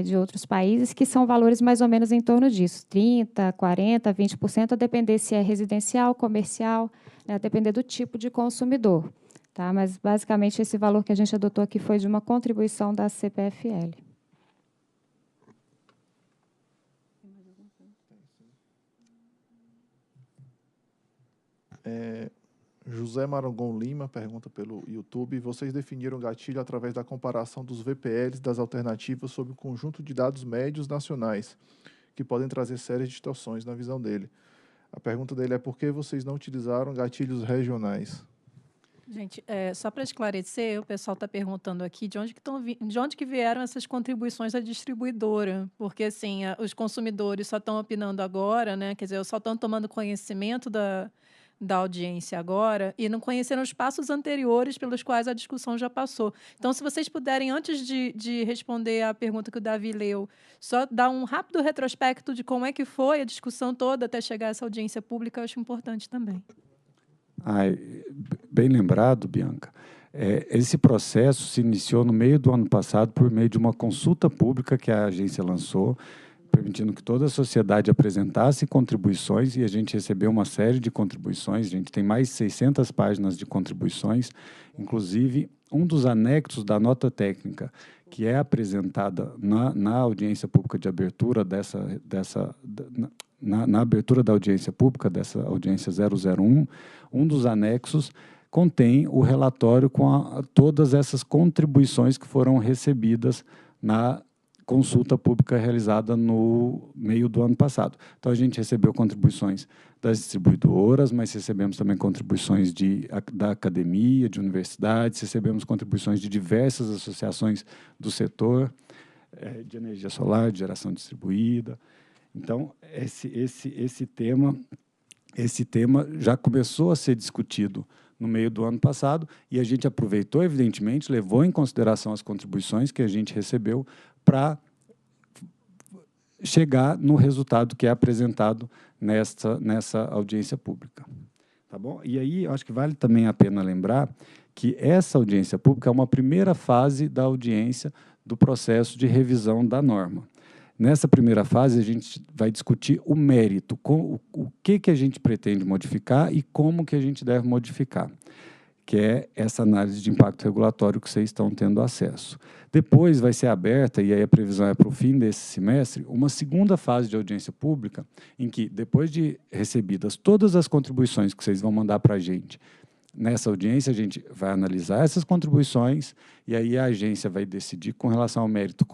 de outros países, que são valores mais ou menos em torno disso, 30%, 40%, 20%, a depender se é residencial, comercial, né, a depender do tipo de consumidor. Tá? Mas, basicamente, esse valor que a gente adotou aqui foi de uma contribuição da CPFL. José Marangon Lima pergunta pelo YouTube: vocês definiram o gatilho através da comparação dos VPLs das alternativas sobre o conjunto de dados médios nacionais, que podem trazer sérias distorções na visão dele. A pergunta dele é: por que vocês não utilizaram gatilhos regionais? Gente, só para esclarecer, o pessoal está perguntando aqui de onde que vieram essas contribuições da distribuidora, porque assim, os consumidores só estão opinando agora, né? Quer dizer, só estão tomando conhecimento da audiência agora e não conheceram os passos anteriores pelos quais a discussão já passou. Então, se vocês puderem, antes de responder a pergunta que o Davi leu, só dar um rápido retrospecto de como é que foi a discussão toda até chegar a essa audiência pública, eu acho importante também. Bem lembrado, Bianca. Esse processo se iniciou no meio do ano passado por meio de uma consulta pública que a agência lançou, permitindo que toda a sociedade apresentasse contribuições, e a gente recebeu uma série de contribuições. A gente tem mais de 600 páginas de contribuições, inclusive um dos anexos da nota técnica, que é apresentada na audiência pública de abertura na abertura da audiência pública, dessa audiência 001, um dos anexos contém o relatório com todas essas contribuições que foram recebidas na consulta pública realizada no meio do ano passado. Então, a gente recebeu contribuições das distribuidoras, mas recebemos também contribuições da academia, de universidades, recebemos contribuições de diversas associações do setor, de energia solar, de geração distribuída. Então, esse tema já começou a ser discutido no meio do ano passado, e a gente aproveitou, evidentemente, levou em consideração as contribuições que a gente recebeu para chegar no resultado que é apresentado nessa audiência pública. Tá bom? E aí, eu acho que vale também a pena lembrar que essa audiência pública é uma primeira fase da audiência do processo de revisão da norma. Nessa primeira fase, a gente vai discutir o mérito, o que a gente pretende modificar e como que a gente deve modificar, que é essa análise de impacto regulatório que vocês estão tendo acesso. Depois vai ser aberta, e aí a previsão é para o fim desse semestre, uma segunda fase de audiência pública, em que, depois de recebidas todas as contribuições que vocês vão mandar para a gente, nessa audiência a gente vai analisar essas contribuições, e aí a agência vai decidir com relação ao mérito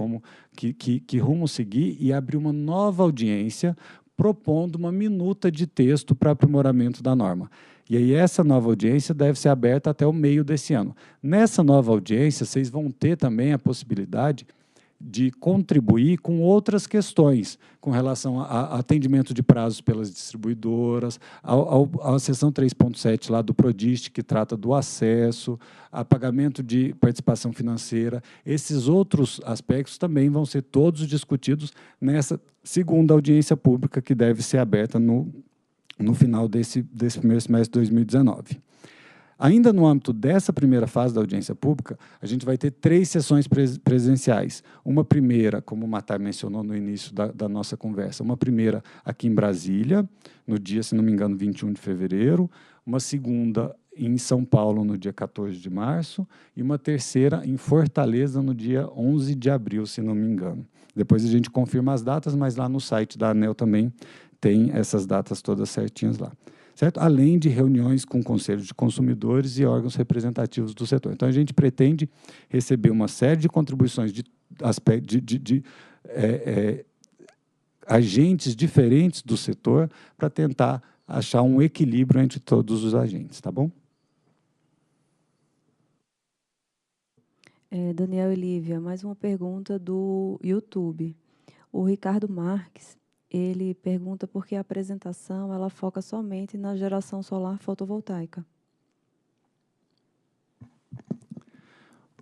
que rumo seguir, e abrir uma nova audiência propondo uma minuta de texto para aprimoramento da norma. E aí essa nova audiência deve ser aberta até o meio desse ano. Nessa nova audiência, vocês vão ter também a possibilidade de contribuir com outras questões, com relação a atendimento de prazos pelas distribuidoras, à seção 3.7 lá do Prodist, que trata do acesso, a pagamento de participação financeira. Esses outros aspectos também vão ser todos discutidos nessa segunda audiência pública, que deve ser aberta no final desse primeiro semestre de 2019. Ainda no âmbito dessa primeira fase da audiência pública, a gente vai ter 3 sessões presenciais. Uma primeira, como o Matar mencionou no início da nossa conversa, uma primeira aqui em Brasília, no dia, se não me engano, 21 de fevereiro, uma segunda em São Paulo, no dia 14 de março, e uma terceira em Fortaleza, no dia 11 de abril, se não me engano. Depois a gente confirma as datas, mas lá no site da ANEEL também tem essas datas todas certinhas lá. Certo? Além de reuniões com conselhos de consumidores e órgãos representativos do setor. Então, a gente pretende receber uma série de contribuições de agentes diferentes do setor para tentar achar um equilíbrio entre todos os agentes, tá bom? Daniel e Lívia, mais uma pergunta do YouTube. O Ricardo Marques, ele pergunta por que a apresentação ela foca somente na geração solar fotovoltaica.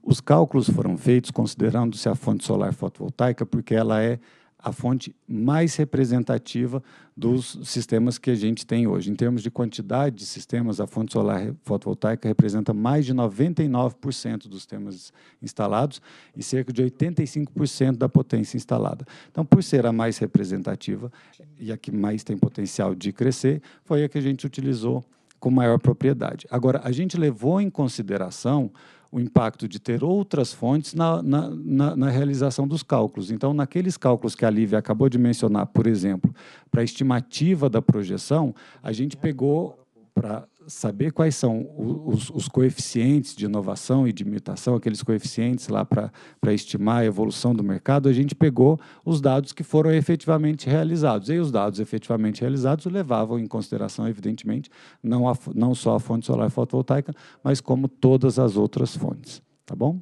Os cálculos foram feitos considerando-se a fonte solar fotovoltaica porque ela é a fonte mais representativa dos sistemas que a gente tem hoje. Em termos de quantidade de sistemas, a fonte solar fotovoltaica representa mais de 99% dos sistemas instalados e cerca de 85% da potência instalada. Então, por ser a mais representativa e a que mais tem potencial de crescer, foi a que a gente utilizou com maior propriedade. Agora, a gente levou em consideração o impacto de ter outras fontes na realização dos cálculos. Então, naqueles cálculos que a Lívia acabou de mencionar, por exemplo, para a estimativa da projeção, a gente pegou para saber quais são os coeficientes de inovação e de imitação, aqueles coeficientes lá para estimar a evolução do mercado, a gente pegou os dados que foram efetivamente realizados. E os dados efetivamente realizados levavam em consideração, evidentemente, não só a fonte solar fotovoltaica, mas como todas as outras fontes. Tá bom?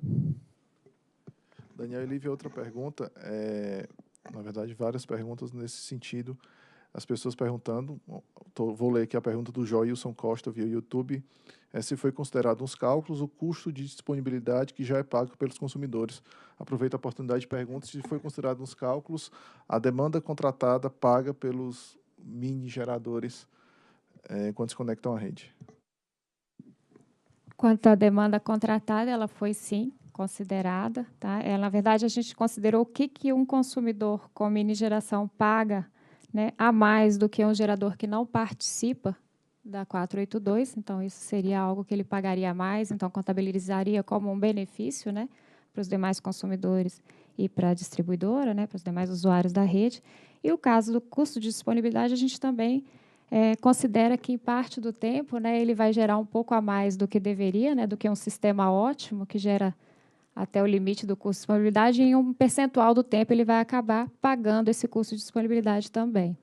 Daniel e Lívia, outra pergunta. Na verdade, várias perguntas nesse sentido. As pessoas perguntando, vou ler aqui a pergunta do Joilson Costa via YouTube, se foi considerado nos cálculos o custo de disponibilidade que já é pago pelos consumidores. Aproveito a oportunidade e pergunto se foi considerado nos cálculos a demanda contratada paga pelos mini geradores quando se conectam à rede. Quanto à demanda contratada, ela foi, sim, considerada. Tá? Na verdade, a gente considerou o que um consumidor com mini geração paga, né, a mais do que um gerador que não participa da 482, então isso seria algo que ele pagaria a mais, então contabilizaria como um benefício, né, para os demais consumidores e para a distribuidora, né, para os demais usuários da rede. E o caso do custo de disponibilidade, a gente também considera que, em parte do tempo, né, ele vai gerar um pouco a mais do que deveria, né, do que um sistema ótimo, que gera até o limite do custo de disponibilidade, e em um percentual do tempo ele vai acabar pagando esse custo de disponibilidade também.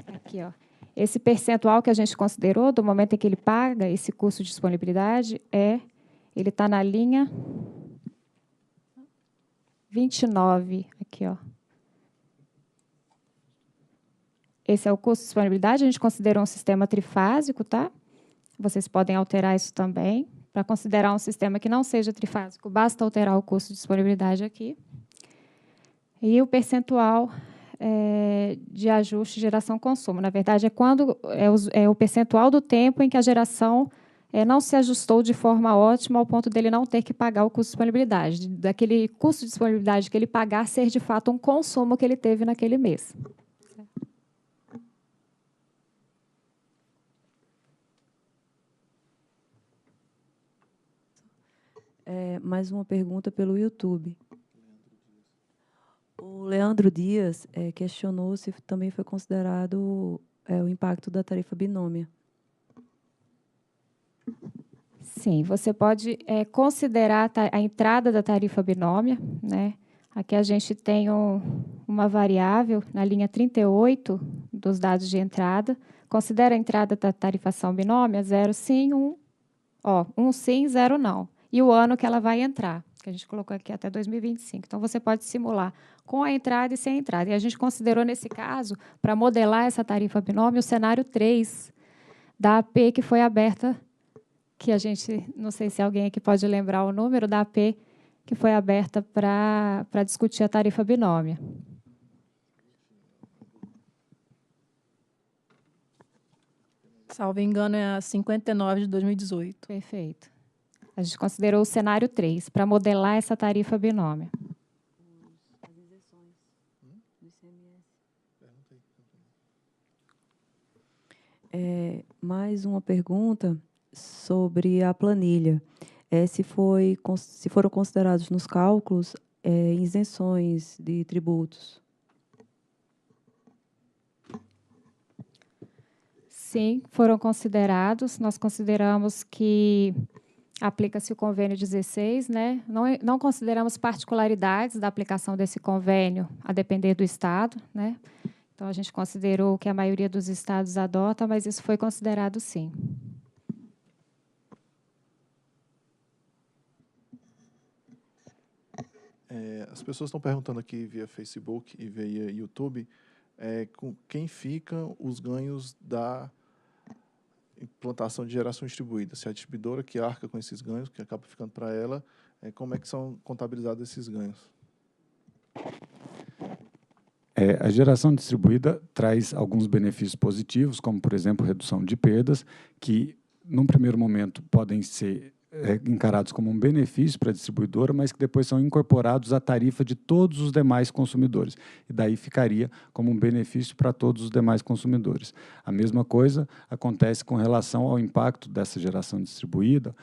Aqui, ó. Esse percentual que a gente considerou, do momento em que ele paga esse custo de disponibilidade, ele está na linha 29, aqui, ó. Esse é o custo de disponibilidade, a gente considerou um sistema trifásico, tá? Vocês podem alterar isso também. Para considerar um sistema que não seja trifásico, basta alterar o custo de disponibilidade aqui. E o percentual de ajuste geração-consumo. Na verdade, quando é o percentual do tempo em que a geração não se ajustou de forma ótima ao ponto dele não ter que pagar o custo de disponibilidade, daquele custo de disponibilidade que ele pagar ser, de fato, um consumo que ele teve naquele mês. Mais uma pergunta pelo YouTube. O Leandro Dias questionou se também foi considerado o impacto da tarifa binômia. Sim, você pode considerar a entrada da tarifa binômia, né? Aqui a gente tem uma variável na linha 38 dos dados de entrada. Considera a entrada da tarifação binômia 0 sim, 1 sim, 0 não. E o ano que ela vai entrar, que a gente colocou aqui até 2025. Então, você pode simular com a entrada e sem a entrada. E a gente considerou, nesse caso, para modelar essa tarifa binômio, o cenário 3 da AP que foi aberta, que a gente, não sei se alguém aqui pode lembrar o número, da AP que foi aberta para discutir a tarifa binômia. Salvo engano, é a 59 de 2018. Perfeito. A gente considerou o cenário 3 para modelar essa tarifa binômia. As isenções do ICMS. Mais uma pergunta sobre a planilha. Se foram considerados nos cálculos isenções de tributos. Sim, foram considerados. Nós consideramos que aplica-se o convênio 16, né? Não consideramos particularidades da aplicação desse convênio, a depender do Estado, né? Então, a gente considerou que a maioria dos estados adota, mas isso foi considerado, sim. As pessoas estão perguntando aqui via Facebook e via YouTube com quem ficam os ganhos da implantação de geração distribuída. Se a distribuidora que arca com esses ganhos, que acaba ficando para ela, como é que são contabilizados esses ganhos? A geração distribuída traz alguns benefícios positivos, como, por exemplo, redução de perdas, que, num primeiro momento, podem ser encarados como um benefício para a distribuidora, mas que depois são incorporados à tarifa de todos os demais consumidores. E daí ficaria como um benefício para todos os demais consumidores. A mesma coisa acontece com relação ao impacto dessa geração distribuída,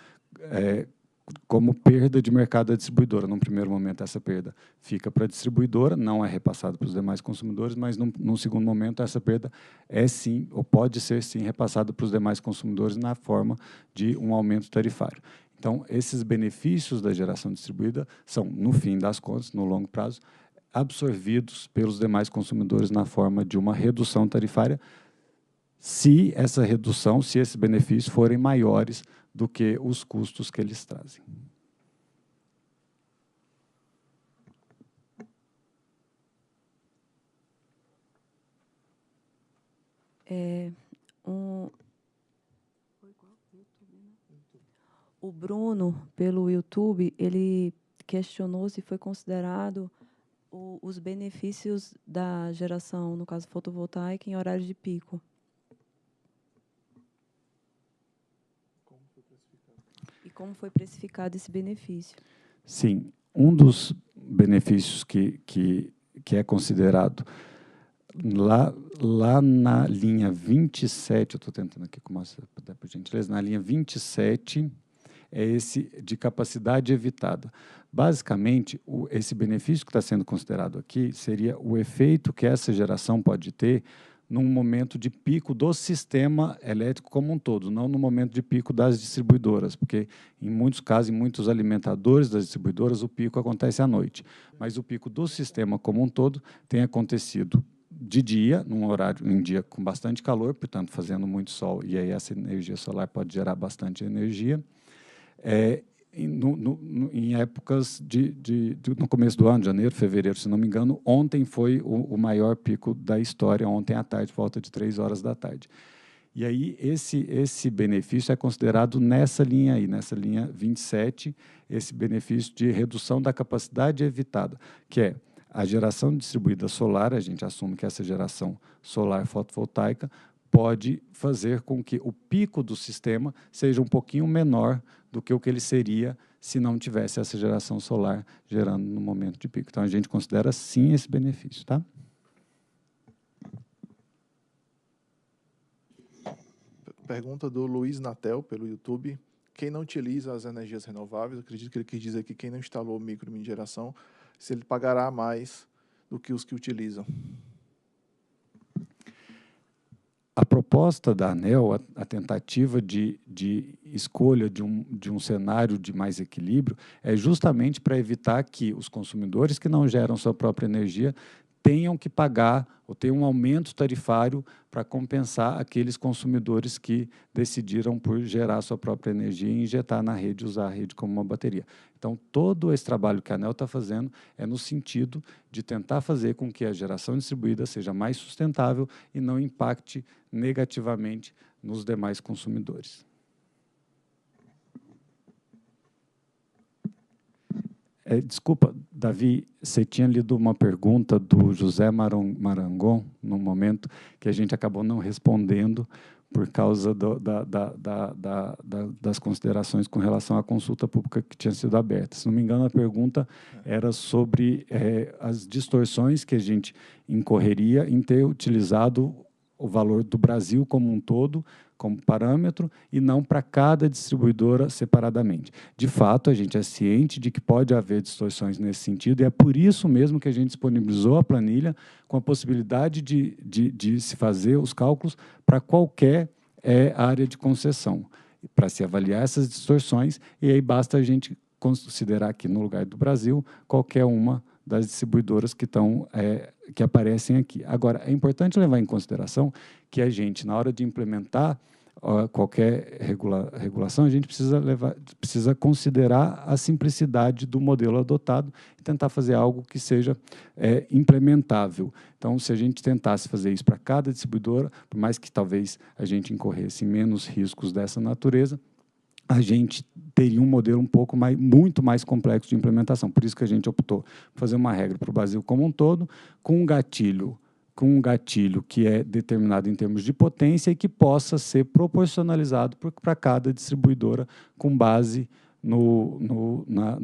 como perda de mercado da distribuidora. Num primeiro momento, essa perda fica para a distribuidora, não é repassada para os demais consumidores, mas, num segundo momento, essa perda é sim, ou pode ser sim, repassada para os demais consumidores na forma de um aumento tarifário. Então, esses benefícios da geração distribuída são, no fim das contas, no longo prazo, absorvidos pelos demais consumidores na forma de uma redução tarifária, se essa redução, se esses benefícios forem maiores do que os custos que eles trazem. O Bruno, pelo YouTube, ele questionou se foi considerado os benefícios da geração, no caso fotovoltaica, em horário de pico. E como foi precificado esse benefício? Sim, um dos benefícios que é considerado lá na linha 27, eu estou tentando aqui, por gentileza, na linha 27, é esse de capacidade evitada. Basicamente, esse benefício que está sendo considerado aqui seria o efeito que essa geração pode ter num momento de pico do sistema elétrico como um todo, não no momento de pico das distribuidoras, porque, em muitos casos, em muitos alimentadores das distribuidoras, o pico acontece à noite. Mas o pico do sistema como um todo tem acontecido de dia, num horário, em dia com bastante calor, portanto, fazendo muito sol, e aí essa energia solar pode gerar bastante energia, em épocas no começo do ano, janeiro, fevereiro, se não me engano, ontem foi o maior pico da história, ontem à tarde, por volta de 3 horas da tarde. E aí esse benefício é considerado nessa linha aí, nessa linha 27, esse benefício de redução da capacidade evitada, que é a geração distribuída solar. A gente assume que essa geração solar fotovoltaica pode fazer com que o pico do sistema seja um pouquinho menor do que o que ele seria se não tivesse essa geração solar gerando no momento de pico. Então, a gente considera, sim, esse benefício, tá? Pergunta do Luiz Natel, pelo YouTube. Quem não utiliza as energias renováveis, acredito que ele quis dizer que quem não instalou micro e mini geração, se ele pagará mais do que os que utilizam. A proposta da ANEEL, a tentativa de escolha de um cenário de mais equilíbrio, é justamente para evitar que os consumidores que não geram sua própria energia tenham que pagar ou ter um aumento tarifário para compensar aqueles consumidores que decidiram por gerar sua própria energia e injetar na rede, usar a rede como uma bateria. Então, todo esse trabalho que a ANEEL está fazendo é no sentido de tentar fazer com que a geração distribuída seja mais sustentável e não impacte negativamente nos demais consumidores. Desculpa, Davi, você tinha lido uma pergunta do José Marangon, no momento que a gente acabou não respondendo por causa das considerações com relação à consulta pública que tinha sido aberta. Se não me engano, a pergunta era sobre as distorções que a gente incorreria em ter utilizado o valor do Brasil como um todo como parâmetro e não para cada distribuidora separadamente. De fato, a gente é ciente de que pode haver distorções nesse sentido e é por isso mesmo que a gente disponibilizou a planilha com a possibilidade de se fazer os cálculos para qualquer área de concessão, para se avaliar essas distorções, e aí basta a gente considerar aqui no lugar do Brasil qualquer uma das distribuidoras que aparecem aqui. Agora, é importante levar em consideração que a gente, na hora de implementar qualquer regulação, a gente precisa considerar a simplicidade do modelo adotado e tentar fazer algo que seja implementável. Então, se a gente tentasse fazer isso para cada distribuidora, por mais que talvez a gente incorresse em menos riscos dessa natureza, a gente teria um modelo muito mais complexo de implementação. Por isso que a gente optou por fazer uma regra para o Brasil como um todo, com um gatilho que é determinado em termos de potência e que possa ser proporcionalizado para cada distribuidora com base no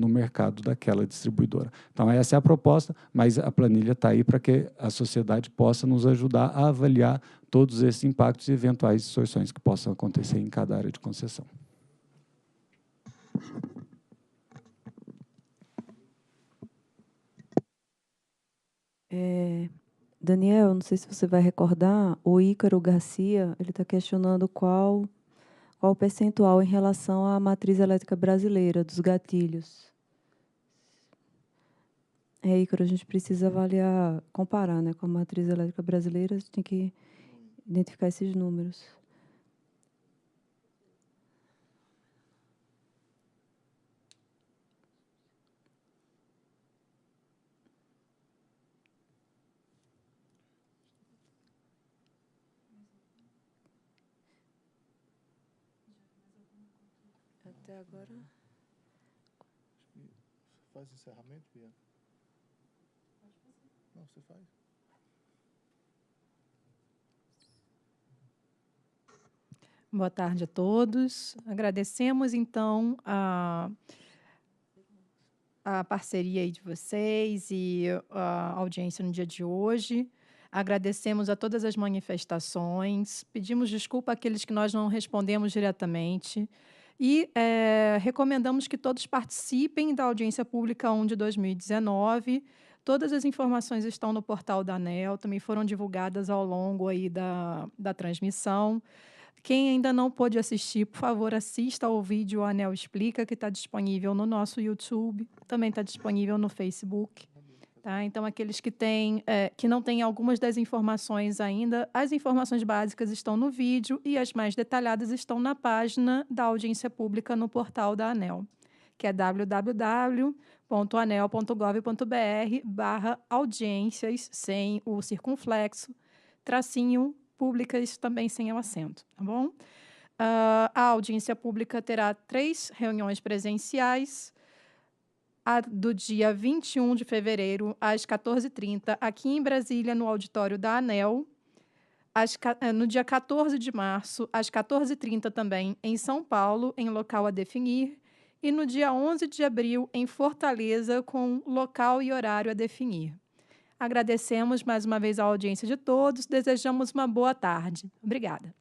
mercado daquela distribuidora. Então, essa é a proposta, mas a planilha está aí para que a sociedade possa nos ajudar a avaliar todos esses impactos e eventuais distorções que possam acontecer em cada área de concessão. Daniel, não sei se você vai recordar, o Ícaro Garcia, ele está questionando qual o percentual em relação à matriz elétrica brasileira, dos gatilhos. Ícaro, a gente precisa avaliar, comparar, né, com a matriz elétrica brasileira, a gente tem que identificar esses números. Até agora. Faz encerramento, Bianca? Não, você faz. Boa tarde a todos. Agradecemos, então, a parceria aí de vocês e a audiência no dia de hoje. Agradecemos a todas as manifestações. Pedimos desculpa àqueles que nós não respondemos diretamente. E recomendamos que todos participem da audiência pública 1 de 2019. Todas as informações estão no portal da ANEEL, também foram divulgadas ao longo aí da transmissão. Quem ainda não pôde assistir, por favor, assista ao vídeo ANEEL Explica, que está disponível no nosso YouTube, também está disponível no Facebook. Tá? Então, aqueles que não têm algumas das informações ainda, as informações básicas estão no vídeo e as mais detalhadas estão na página da audiência pública no portal da ANEEL, que é www.anel.gov.br/audiências, sem o circunflexo, tracinho, públicas, também sem o acento, tá bom? A audiência pública terá 3 reuniões presenciais, a do dia 21 de fevereiro, às 14h30, aqui em Brasília, no auditório da ANEEL. No dia 14 de março, às 14h30 também, em São Paulo, em local a definir. E no dia 11 de abril, em Fortaleza, com local e horário a definir. Agradecemos mais uma vez a audiência de todos, desejamos uma boa tarde. Obrigada.